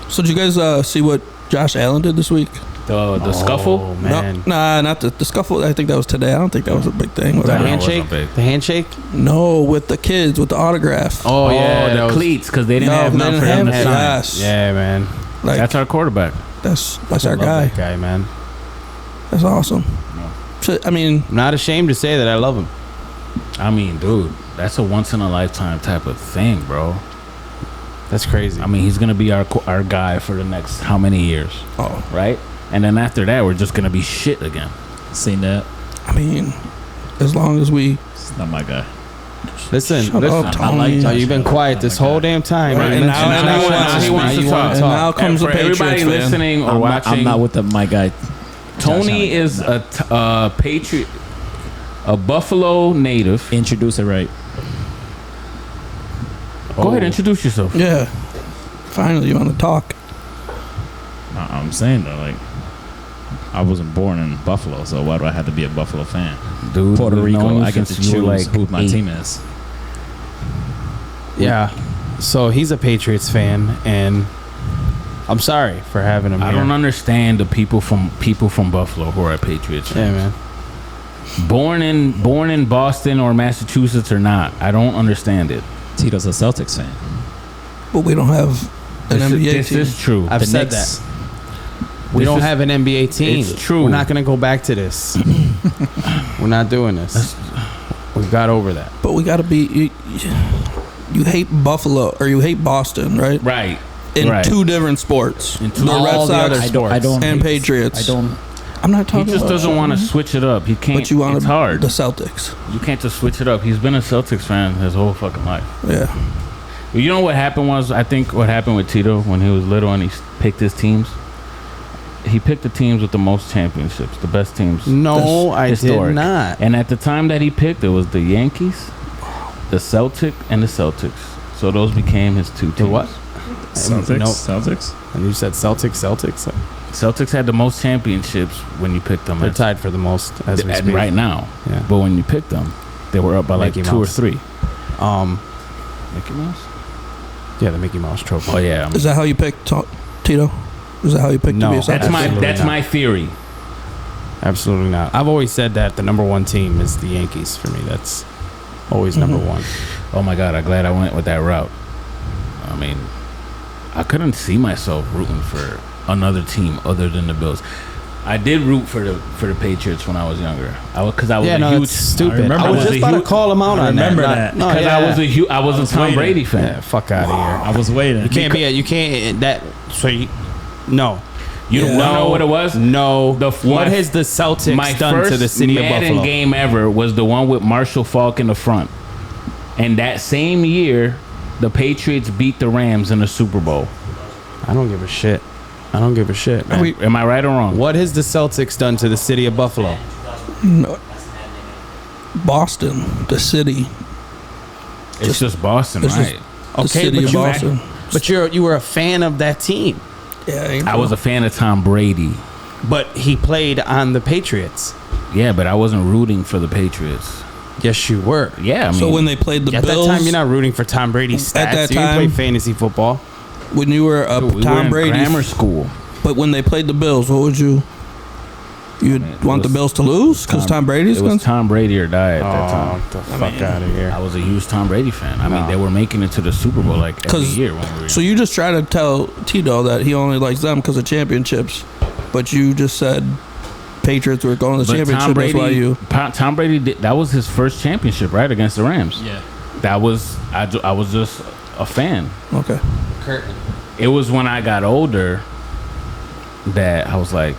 So did you guys see what Josh Allen did this week? The scuffle? Oh, man. No, not the scuffle. I think that was today. I don't think that was a big thing. The handshake? The handshake? No, with the kids, with the autograph. Oh, yeah. The cleats, because they didn't have none for him to sign. Yes. Yeah, man. Like, that's our quarterback. That's our guy. That guy, man. That's awesome. So, I mean, I'm not ashamed to say that I love him. I mean, dude, that's a once-in-a-lifetime type of thing, bro. That's crazy. I mean, he's going to be our guy for the next how many years? Oh. Right? And then after that, we're just going to be shit again. Seen that? I mean, as long as we... It's not my guy. Listen. Up, Tony. You've been quiet this whole damn time. Right. And now he wants to talk. And now comes the Patriots everybody fan. listening or watching. I'm not with my guy. Tony is a Patriot, a Buffalo native. Introduce it right. Go ahead, introduce yourself. Yeah. Finally, you want to talk. I'm saying though, like, I wasn't born in Buffalo, so why do I have to be a Buffalo fan? Dude, Puerto Rico, I get to choose like who my team is. Yeah. So he's a Patriots fan, and I'm sorry for having him. I don't understand the people from Buffalo who are Patriots fans. Yeah, man. Born in Boston or Massachusetts or not, I don't understand it. Tito's a Celtics fan. But we don't have an NBA This team. is true. I've said Knicks. that. We don't have an NBA team. It's true. We're not going to go back to this. We're not doing this. We've got over that. But we got to be... You hate Buffalo, or you hate Boston, right? Right. In two different sports. In two the Red all the Sox other sports. I don't and hate- Patriots. I don't. I'm not He talking just about doesn't want to switch it up. He can't. But you want it's hard. the Celtics. You can't just switch it up. He's been a Celtics fan his whole fucking life. Yeah. You know what happened was, I think what happened with Tito when he was little and he picked his teams? He picked the teams with the most championships, the best teams. No, I historic. did not. And at the time that he picked, it was the Yankees, the Celtics, and the Celtics. So those became his two teams. The what? Celtics. No. Celtics. And you said Celtics. Celtics had the most championships when you picked them. They're tied for the most as we speak. Right now. Yeah. But when you picked them, they were up by like Mickey 2 or Mouse. 3. Mickey Mouse? Yeah, the Mickey Mouse trophy. Oh yeah. Is that how you picked Tito? Is that how you picked No. to be a Celtics? That's my theory. Absolutely not. I've always said that the number one team is the Yankees for me. That's always number one. Oh my God, I'm glad I went with that route. I mean, I couldn't see myself rooting for another team other than the Bills. I did root for the Patriots when I was younger. I was a huge that's stupid. I I was remember just about to call him out on that. remember that. No, because yeah. I was a Tom waiting. Brady fan. Yeah, fuck out of here. I was waiting. You can't that. So no. You don't know what it was? No. my- What has the Celtics My done first to the city of Madden Buffalo? game ever was the one with Marshall Faulk in the front. And that same year, the Patriots beat the Rams in the Super Bowl. I don't give a shit. Man. Am I right or wrong? What has the Celtics done to the city of Buffalo? No. Boston, the city. It's just Boston, it's right? The city of Boston. But you were a fan of that team. Yeah, I was a fan of Tom Brady. But he played on the Patriots. Yeah, but I wasn't rooting for the Patriots. Yes, you were. Yeah, I mean, So when they played the At Bills, that time, you're not rooting for Tom Brady's stats. At that You didn't play time- fantasy football. when you were a dude, we were Tom in Brady, grammar school. but when they played the Bills, what would you? You'd It want the was Bills to lose because Tom Brady's It going was to. Tom Brady or die at that time. Get the fuck out of here. I was a huge Tom Brady fan. I mean, No. they were making it to the Super Bowl like every 'Cause- year when we were So young. you just try to tell Tito that he only likes them because of championships, but you just said Patriots were going to the But championship. That's why you. Tom Brady did, that was his first championship, right, against the Rams. Yeah. That was I was just a fan. Okay. It was when I got older that I was like,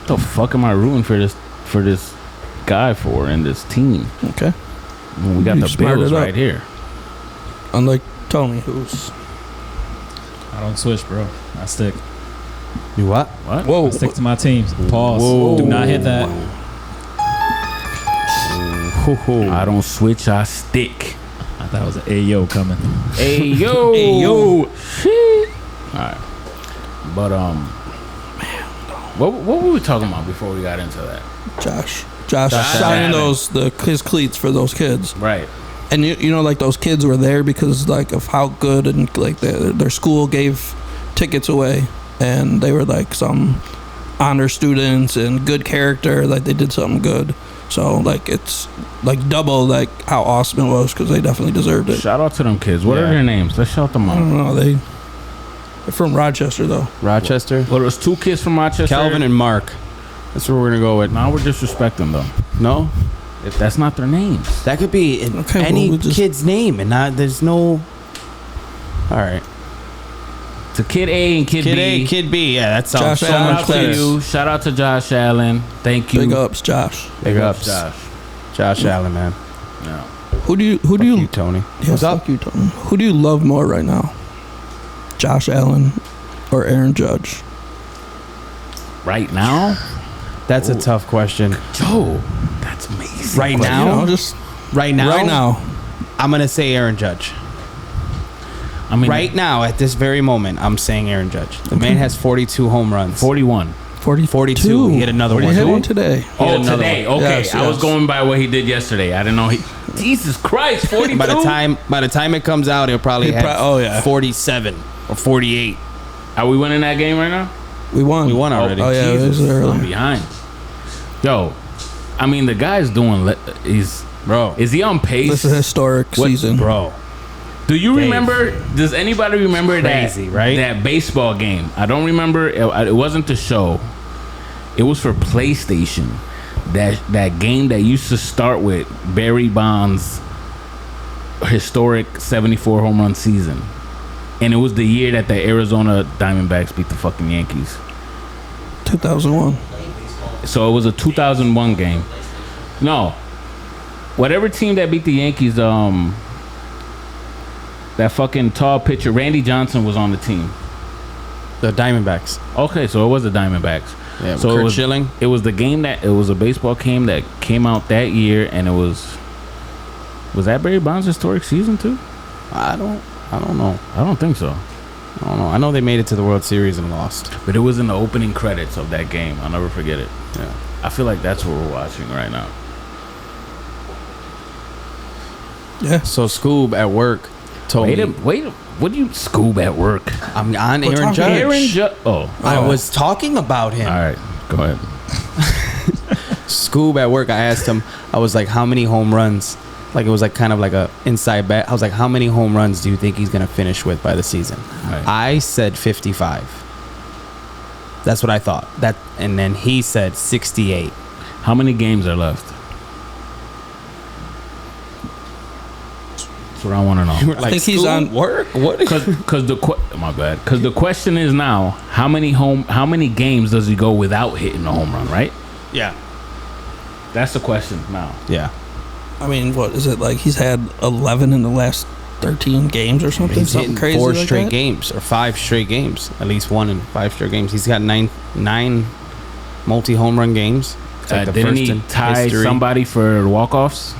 "The fuck am I rooting for this guy for and this team?" Okay. When we got You the smarted Bills up. right here. Unlike Tony, who's. I don't switch, bro. I stick. You what? What? Whoa. I stick to my teams. Pause. Whoa. Do not hit that. I don't switch, I stick. I thought it was an Ayo coming. Hey yo, Hey, yo. Shit. All right, but what were we talking about before we got into that? Josh Josh signing Allen. his cleats for those kids. Right. And you know, like those kids were there because like of how good and like their school gave tickets away, and they were like some honor students and good character, like they did something good. So like it's like double like how awesome it was because they definitely deserved it. Shout out to them kids. What are Yeah. their names? Let's shout them I out. don't know, they're from Rochester though. Rochester? Well, there's two kids from Rochester. Calvin and Mark. That's what we're going to go with. Now we're disrespecting them. No? If that's not their names. That could be Okay, any well, we just- kid's name, and there's no. All right. To Kid A and Kid Kid B. A, Kid B. Yeah, that sounds Josh so Allen much Shout out to better. you. Shout out to Josh Allen. Thank you. Big ups, Josh. Big ups. Josh. Josh Allen, man. Yeah. Who do you Fuck you, Tony. yeah, What's up? fuck you, Tony. Who do you love more right now? Josh Allen or Aaron Judge? Right now, That's a tough question. Joe. That's amazing. Right You now? know, just Right now? right now. I'm going to say Aaron Judge. I mean, Right now, at this very moment, I'm saying Aaron Judge. The man has 42 home runs. 41. 42. He hit another one. He hit one today. Oh, another today. one. Okay, Yes, I was yes. going by what he did yesterday. I didn't know he. Jesus Christ, 42. By the time it comes out, he'll probably He have oh, yeah. 47 or 48. Are we winning that game right now? We won. We won already. Oh, yeah, it was I'm early. behind. Yo, I mean the guy's doing. He's Bro. Is he on pace? This is a historic season. Bro. Do you Dave. remember? Does anybody remember Crazy, that? right? That baseball game. I don't remember. It wasn't the show. It was for PlayStation. That game that used to start with Barry Bonds' historic 74 home run season, and it was the year that the Arizona Diamondbacks beat the fucking Yankees. 2001. So it was a 2001 game. No, whatever team that beat the Yankees, that fucking tall pitcher Randy Johnson was on the team. The Diamondbacks. Okay, so it was the Diamondbacks. Yeah, so Kurt it was Schilling. It was the game that it was a baseball game that came out that year, and it was that Barry Bonds' historic season too? I don't know. I don't think so. I don't know. I know they made it to the World Series and lost. But it was in the opening credits of that game. I'll never forget it. Yeah. I feel like that's what we're watching right now. Yeah. So Scoob at work told me Wait, what do you Scoob at work? I'm on We're Aaron talking Judge. Aaron Judge. Oh, I was talking about him. all right. Go ahead. Scoob at work, I asked him, I was like, how many home runs? Like, it was like kind of like a inside bet. I was like, how many home runs do you think he's going to finish with by the season? Right. I said 55. That's what I thought. And then he said 68. How many games are left? That's what I want to know. Like, think he's Scoob, on- work. What? My bad. Because the question is now, how many games does he go without hitting a home run? Right. Yeah. That's the question now. Yeah. I mean, what is it like? He's had 11 in the last 13 games or something. He's Something hitting crazy 4 like straight that. games or 5 straight games. At least 1 in 5 straight games. He's got nine multi-home run games. It's like the didn't first he in tie history. somebody for walk-offs?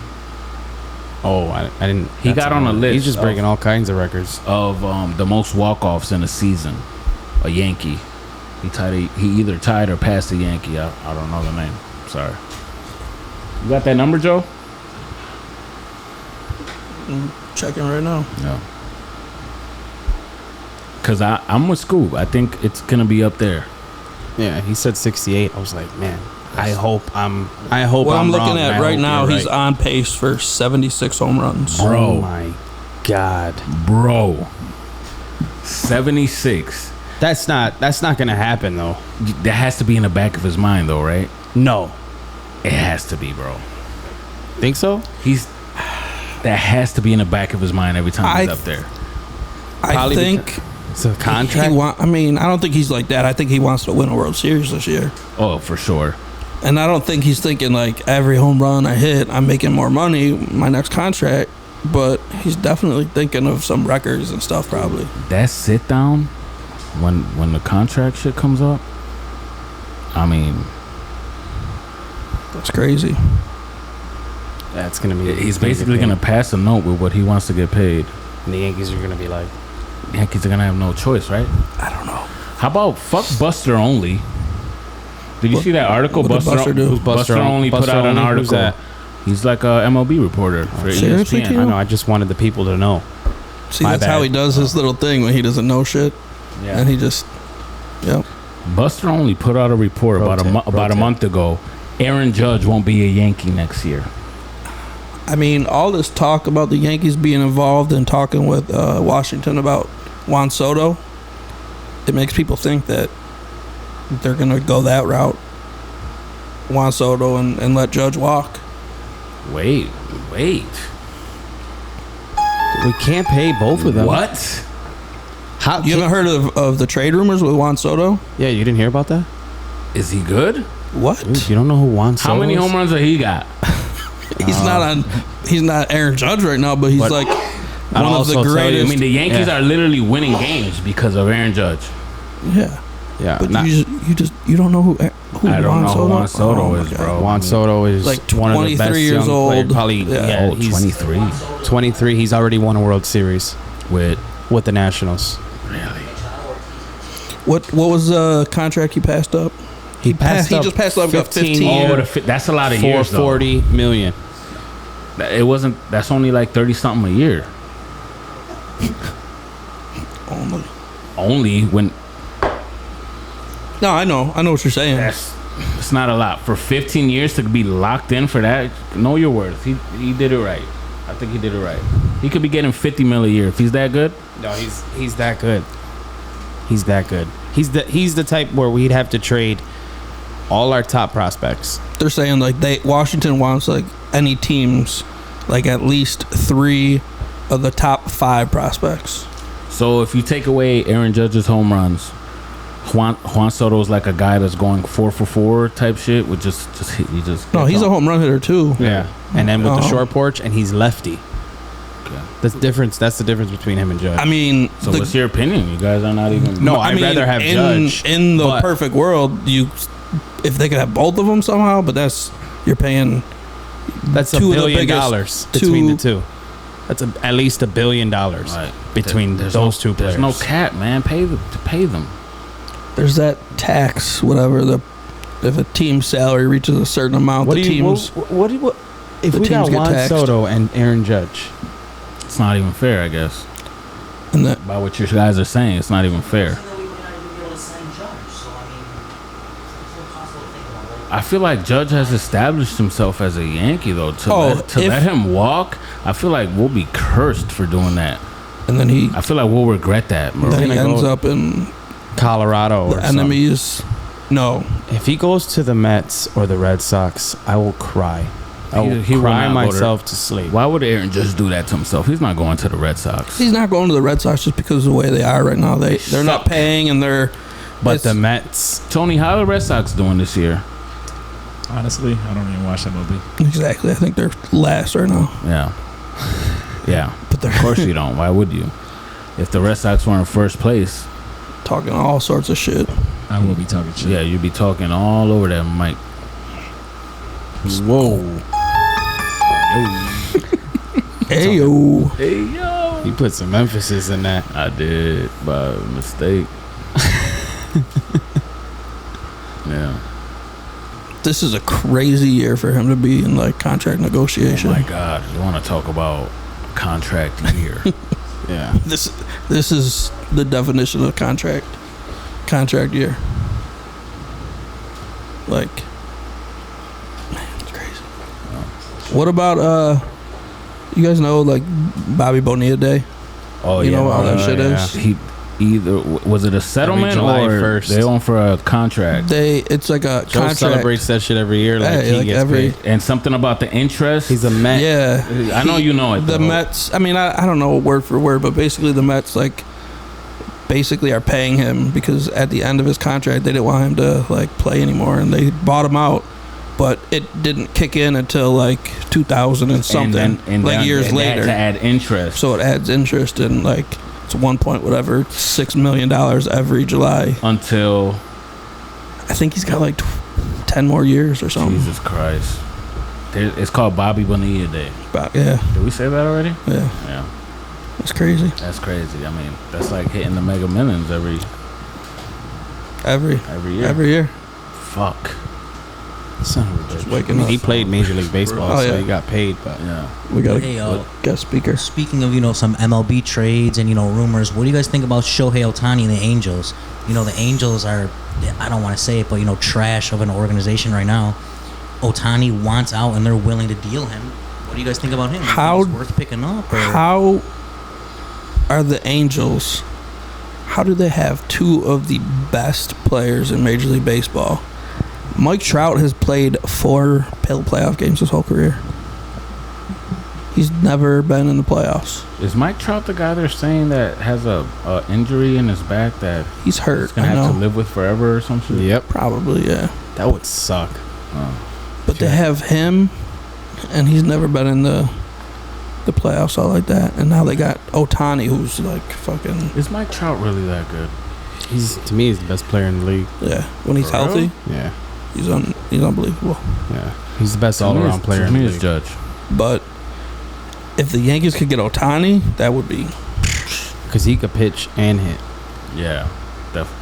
Oh, I didn't. He that's got on a list He's just breaking all kinds of records. Of the most walk-offs in a season. A Yankee. He either tied or passed a Yankee. I don't know the name. Sorry. You got that number, Joe? Checking right now. No. Because I'm with Scoob. I think it's going to be up there. Yeah, he said 68. I was like, man, I hope I'm What I'm looking wrong, at and I right hope now, you're he's right. on pace for 76 home runs. Bro. Oh my God. Bro. 76. That's not gonna happen though. That has to be in the back of his mind, though, right? No. It has to be, bro. Think so? That has to be in the back of his mind every time he's up there. I Probably think It's a contract. I don't think he's like that. I think he wants to win a World Series this year. Oh, for sure. And I don't think he's thinking like every home run I hit, I'm making more money, my next contract. But he's definitely thinking of some records and stuff, probably. That sit down when the contract shit comes up, I mean, That's crazy. That's gonna be. he's basically going to pass a note with what he wants to get paid. And the Yankees are gonna be like, Yankees are going to have no choice, right? I don't know. How about fuck Buster Only? Did you see that article? what did Buster do? Who's Buster Only put out an article. Who's that? He's like a MLB reporter for seriously, ESPN. Keo? I know. I just wanted the people to know. See, My that's bad. how he does his little thing when he doesn't know shit. Yeah. And he just, yep. Buster Only put out a report about a month ago. Aaron Judge won't be a Yankee next year. I mean, all this talk about the Yankees being involved and talking with Washington about Juan Soto, it makes people think that they're going to go that route. Juan Soto and let Judge walk. Wait. We can't pay both of them. What? How? You haven't heard of the trade rumors with Juan Soto? Yeah, you didn't hear about that? Is he good? What? Dude, you don't know who Juan Soto How many is? home runs have he got? He's not Aaron Judge right now, but he's But like I'll one of the also tell you, greatest. I mean, the Yankees are literally winning games because of Aaron Judge. Yeah. Yeah, But not, you don't know who I don't Juan know Soto? who Juan Soto Oh, my is, God. bro. Juan Soto is Like one of the best 23 years young players. old. Probably, Yeah. he's 23. 23. He's already won a World Series With with the Nationals. really? What was the contract he passed up? He passed up. He just passed up. Got 15 Oh, years. that's a lot of years, though. 440 million. It wasn't. That's only like 30 something a year. Only when No, I know what you're saying. it's not a lot for 15 years to be locked in for that. Know your worth. He did it right. I think he did it right. He could be getting 50 mil a year if he's that good. No, he's that good. He's that good. He's the type where we'd have to trade all our top prospects. They're saying like Washington wants like any teams, like at least 3 of the top 5 prospects. So if you take away Aaron Judge's home runs, Juan Soto is like a guy that's going 4 for 4 type shit with just. No, he's a home run hitter too. Yeah, and then with the Oh. short porch, and he's lefty. Okay. That's the difference. That's the difference between him and Judge. I mean, So what's your opinion? You guys are not even. No, I'd rather have Judge, in the but- perfect world. If they could have both of them somehow, but you're paying. that's $1 two of the billion biggest- between two- the two. That's at least $1 billion Right. between There's those two players. There's no cap, man. Pay them. There's that tax, whatever. If a team's salary reaches a certain amount, What the do you? teams. What if the we got teams get Juan taxed. Soto and Aaron Judge? It's not even fair, I guess. And that By what you guys are saying, it's not even fair. So that we might not even be able to sign Judge. So I mean, it's impossible to think about. I feel like Judge has established himself as a Yankee, though. To if- let him walk, I feel like we'll be cursed for doing that. and then he I feel like we'll regret that, bro. then he gonna ends go up in Colorado or the something. enemies. No, If he goes to the Mets or the Red Sox, I will cry. I will He will cry not go to- myself to sleep. Why would Aaron Judge do that to himself? He's not going to the Red Sox. he's not going to the Red Sox just because of the way they are right now. They're not suck. paying, and they're. But it's- the Mets, Tony, how are the Red Sox doing this year? Honestly, I don't even watch MLB. Exactly. I think they're last right now. Yeah. Yeah. But they're Of course you don't. Why would you? If the Red Sox were in first place, talking all sorts of shit. I will be talking shit. yeah, you'd be talking all over that mic. Whoa. Ayo. Hey yo. You put some emphasis in that. I did by mistake. Yeah. This is a crazy year for him to be in like contract negotiation. Oh my God. You want to talk about contract year? Yeah. This is the definition of contract year. Like, man, it's crazy. What about you guys know like Bobby Bonilla Day? Oh You yeah. know what all that Oh, shit yeah. is? He either was it a settlement July or 1st. they on for a contract It's like a Joe contract. celebrates that shit every year. Like Hey, he like gets every- paid. and something about the interest. He's a Met. Yeah. I know you know it. The though. Mets, I mean, I don't know word for word, but basically the Mets like basically are paying him because at the end of his contract they didn't want him to like play anymore, and they bought him out, but it didn't kick in until like 2000 and something, and like then years they had later. to add interest. So it adds interest, and like it's $1.6 million every July. Until I think he's got like 10 more years or something. Jesus Christ, it's called Bobby Bonilla Day. But yeah, Did we say that already? yeah, Yeah, it's crazy. that's crazy. I mean, that's like hitting the Mega Millions every Every year. year. Fuck. Son of a bitch. waking up. He played Major League Baseball, Oh, so yeah. he got paid. But Yeah. We got Hey, a guest speaker. Speaking of, some MLB trades and, rumors, what do you guys think about Shohei Ohtani and the Angels? The Angels are, I don't want to say it, but, trash of an organization right now. Ohtani wants out and they're willing to deal him. What do you guys think about him? Do you think How- he's worth picking up? Or? How are the Angels? How do they have two of the best players in Major League Baseball? Mike Trout has played 4 playoff games his whole career. He's never been in the playoffs. Is Mike Trout the guy they're saying that has a injury in his back that He's he's hurt. gonna I have to know. live with forever or some shit? yep, Probably, yeah. that would suck. But they have him, and he's never been in the playoffs all like that. And now they got Ohtani, who's like fucking, Is Mike Trout really that good? To me, he's the best player in the league. yeah. When he's For real? healthy, Yeah, he's unbelievable. yeah. He's the best To me, all-around it's- player To in the me, league. it's Judge. But if the Yankees could get Ohtani, that would be Because he could pitch and hit. Yeah,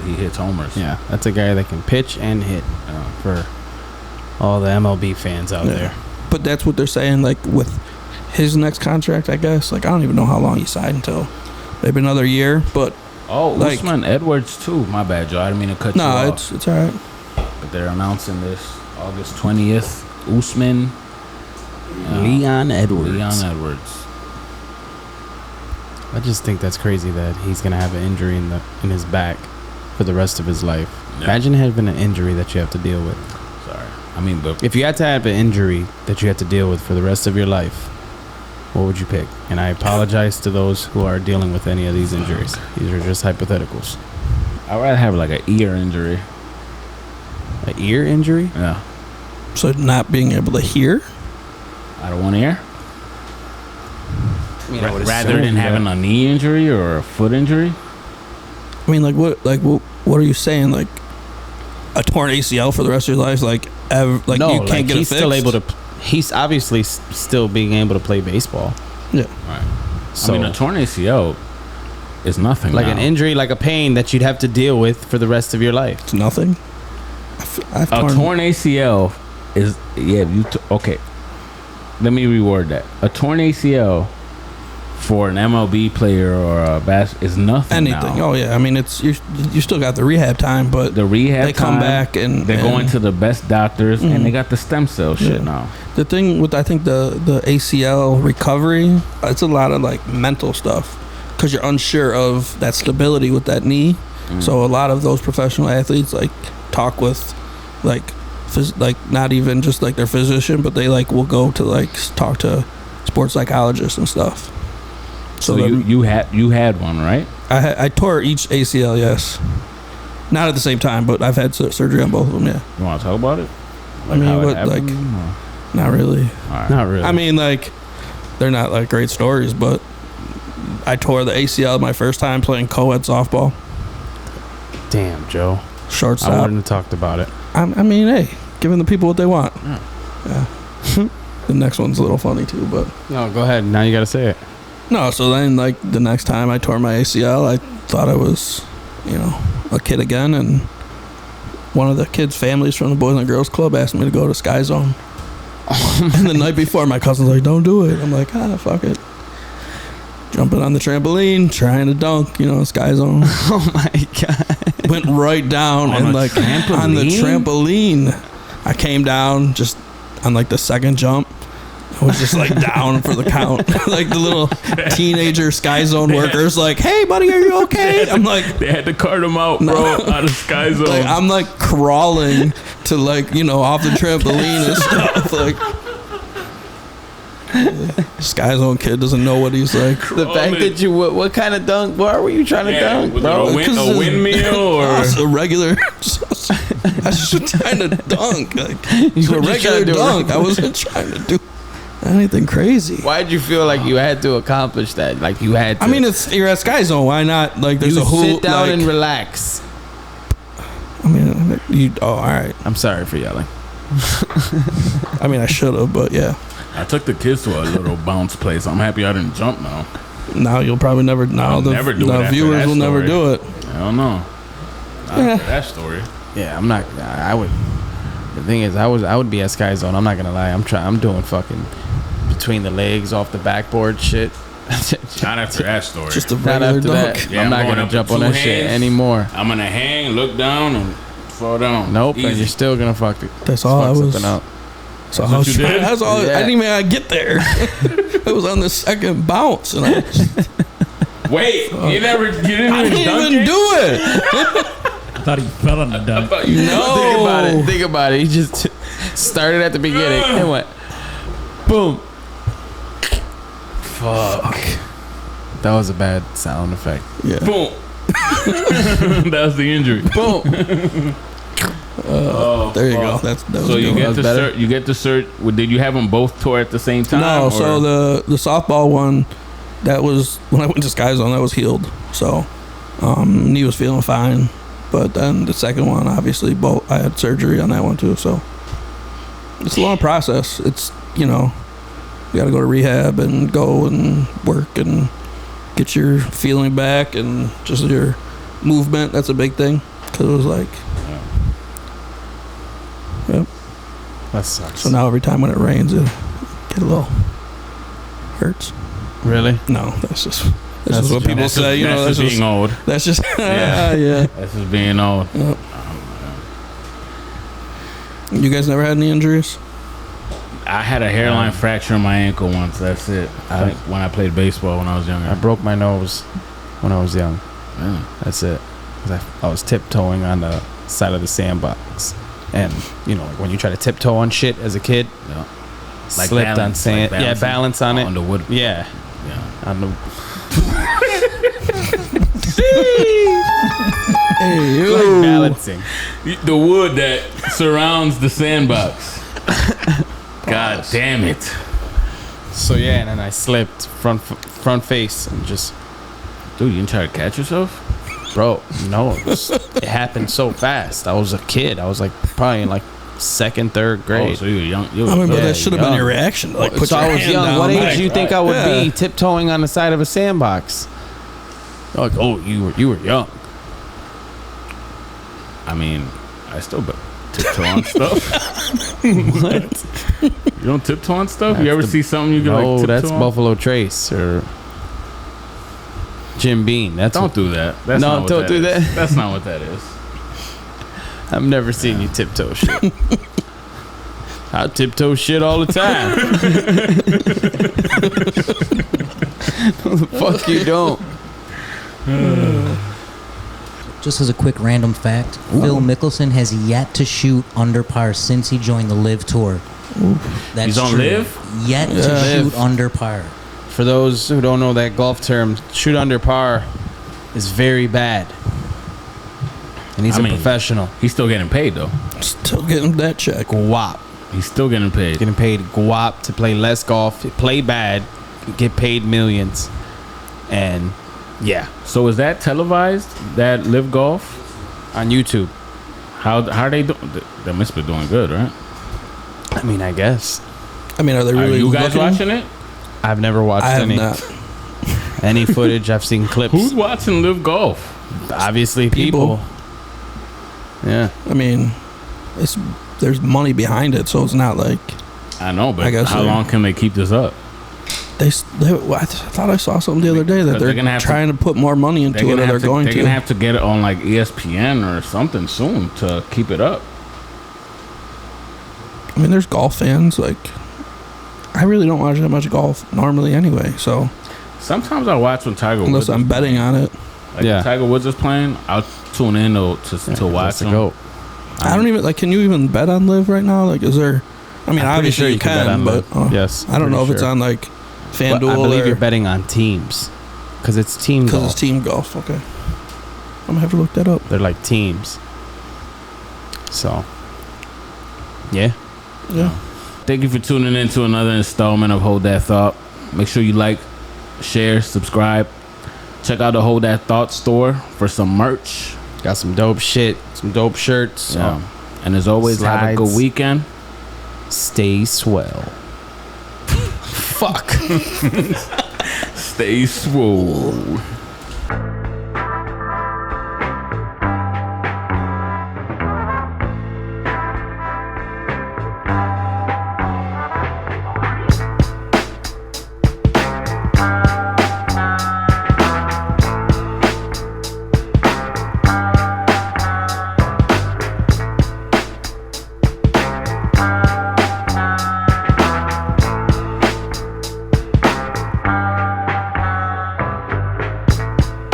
he hits homers. Yeah, that's a guy that can pitch and hit Yeah. for all the MLB fans out Yeah. there. But that's what they're saying, like with his next contract, I guess. Like I don't even know how long he signed until maybe another year. But Oh, Like- Usman Edwards too. My bad, Joe. I didn't mean to cut you no, off. it's all right. But they're announcing this August 20th. Usman Leon Edwards. Leon Edwards. I just think that's crazy that he's gonna have an injury in his back for the rest of his life. Yeah. Imagine having an injury that you have to deal with. Sorry. I mean, but If you had to have an injury that you have to deal with for the rest of your life, what would you pick? And I apologize to those who are dealing with any of these injuries. These are just hypotheticals. I'd rather have like an ear injury. An ear injury? Yeah. So not being able to hear. Out of one ear? I mean, Rather than having a knee injury or a foot injury? I mean, like what are you saying? Like a torn ACL for the rest of your life? Like no, you can't get it he's fixed? still able to. He's obviously still being able to play baseball. Yeah. Right. So, I mean, a torn ACL is nothing. like now. an injury, like a pain that you'd have to deal with for the rest of your life. It's nothing. I've A torn ACL is okay. Let me reword that. A torn ACL for an MLB player or a is nothing. anything. Now. Oh yeah. I mean, it's you still got the rehab time, but The rehab they come time, back and they're going and to the best doctors Mhm. and they got the stem cell shit Yeah. now. The thing with I think the ACL recovery, it's a lot of like mental stuff because you're unsure of that stability with that knee. Mm. So a lot of those professional athletes like talk with like not even just like their physician, but they like will go to like talk to sports psychologists and stuff. So that- you had one, right? I tore each ACL, yes. Not at the same time, but I've had surgery on both of them. Yeah, You want to talk about it? I mean, how it what happened? not really. All right. Not really. I mean, like they're not like great stories, but I tore the ACL my first time playing co-ed softball. Damn, Joe. Shortstop. I wouldn't have talked about it. I mean, hey, giving the people what they want. Yeah. The next one's a little funny too, but No, go ahead. Now you got to say it. no. So then, like the next time I tore my ACL, I thought I was, a kid again, and one of the kids' families from the Boys and Girls Club asked me to go to Sky Zone. And the night before, my cousin's like, "Don't do it." I'm like, fuck it. Jumping on the trampoline, trying to dunk, Sky Zone. Oh my God. Went right down On and a like on the trampoline. I came down just on like the second jump. I was just like down for the count. Like the little teenager Sky Zone workers like, "Hey buddy, are you okay?" I'm like, They had to cart him out, bro, out of Sky Zone. like I'm like crawling to like, off the trampoline and stuff. Like Sky Zone kid doesn't know what he's like. The fact that you, what kind of dunk? What were you trying to dunk, was bro? it a windmill or It's a regular. I was just trying to dunk. Like, it's were a just regular trying to do it. dunk. I wasn't trying to do anything crazy. Why did you feel like you had to accomplish that? Like you had to. I mean, you're at Sky Zone. Why not? Like, there's you a whole. sit down like, and relax. I mean, all right. I'm sorry for yelling. I mean, I should have, but yeah. I took the kids to a little bounce place. I'm happy I didn't jump now. Now you'll probably never. Now I'll the, never do it the after viewers that will never story. do it. I don't know. Not Yeah. after that story. Yeah, I'm not. I would. The thing is, I would be at Sky Zone. I'm not gonna lie. I'm doing fucking between the legs, off the backboard shit. Not after that story. Just a Not regular after dunk. that. Yeah, I'm I'm not going gonna up jump with on two that shit hands. anymore. I'm gonna hang, look down, and fall down. Nope, and Easy. you're still gonna fuck it. That's all I fuck was. something up. So That's I what was you trying, did? that's all. Yeah. I didn't even get there. It was on the second bounce, and I Wait, you didn't didn't even do it. I thought he fell on the dunk. No. Think about it. Think about it. He just started at the beginning and went boom. Fuck. That was a bad sound effect. Yeah. Boom. That was the injury. Boom. There you go. That was So a you good get one. to search. You get to search. Did you have them both tore at the same time? No, or- so the softball one, that was when I went to Sky Zone. That was healed. So knee was feeling fine, but then the second one, obviously, both I had surgery on that one too. So it's a long process. It's you got to go to rehab and go and work and get your feeling back and just your movement. That's a big thing because it was like. Yep. That sucks. So now every time when it rains, it get a little hurts. Really? No, that's just what people That's say. just, that's That's just being just old. that's just Yeah. yeah. That's just being old. Yep. You guys never had any injuries? I had a hairline fracture in my ankle once. That's it. When I played baseball when I was younger. I broke my nose when I was young. Yeah. That's it. 'Cause I was tiptoeing on the side of the sandbox. And, like when you try to tiptoe on shit as a kid, Yeah. slipped on balance, sand. like Yeah, balance on it. On the wood. Yeah. Yeah. On the. Hey, Like balancing. The wood that surrounds the sandbox. God damn it. So yeah, and then I slipped front face and just, Dude, you didn't try to catch yourself? bro, no, it happened so fast. I was a kid. I was like probably in like second, third Oh, grade. so you were young. You were I mean, but Yeah, that should have been young. your reaction. Like, put So your I was hand young. down. What age like, do you think I would Yeah. be tiptoeing on the side of a sandbox? Like, oh, you were young. I mean, I still tiptoe on stuff. What? You don't tiptoe on stuff? You That's ever the- see something you can No, like tiptoe that's on? Buffalo Trace or Jim Beam. That's Don't do that. That's No, not what don't that do is. that. That's not what that is. I've never seen you tiptoe shit. I tiptoe shit all the time. The fuck you don't. Just as a quick random fact, Phil Mickelson has yet to shoot under par since he joined the Live Tour. That's He's on true. Live? Yet to Yeah. shoot Live. under par. For those who don't know that golf term, shoot under par is very bad. And he's I a mean- professional. He's still getting paid though. Still getting that check. Guap. He's still getting paid. Getting paid guap to play less golf, play bad, get paid millions. And yeah, So is that televised? That Live Golf? on YouTube. How are they doing? They must be doing good, right? I mean, I guess I mean, are they really Are you guys looking? watching it? I've never watched I have any not. any footage. I've seen clips. Who's watching Live Golf? Obviously, People. people. Yeah, I mean, there's money behind it, so it's not like I know, but I guess how so. long can they keep this up? I thought I saw something the other day that Because they're they're gonna have to- trying to put more money into it, or they're going They're to. gonna have to get it on like ESPN or something soon to keep it up. I mean, there's golf fans. Like, I really don't watch that much golf normally anyway. So Sometimes I watch when Tiger unless Woods. I'm betting on it, Like Yeah. when Tiger Woods is playing, I'll tune in to watch that's a him. goat. I don't even like. Can you even bet on Live right now? Like, is there? I mean, I'm pretty obviously sure you bet can, on but Live. Yes, I don't know if pretty it's sure. on like But FanDuel I believe or you're betting on teams because it's team because golf. it's team golf. Okay, I'm gonna have to look that up. They're like teams. So, yeah. Yeah. Thank you for tuning in to another installment of Hold That Thought. Make sure you like, share, subscribe. Check out the Hold That Thought store for some merch. Got some dope shit, some dope shirts. So Yeah. And as always, have a good Slides. weekend. stay swell. Fuck. Stay swole.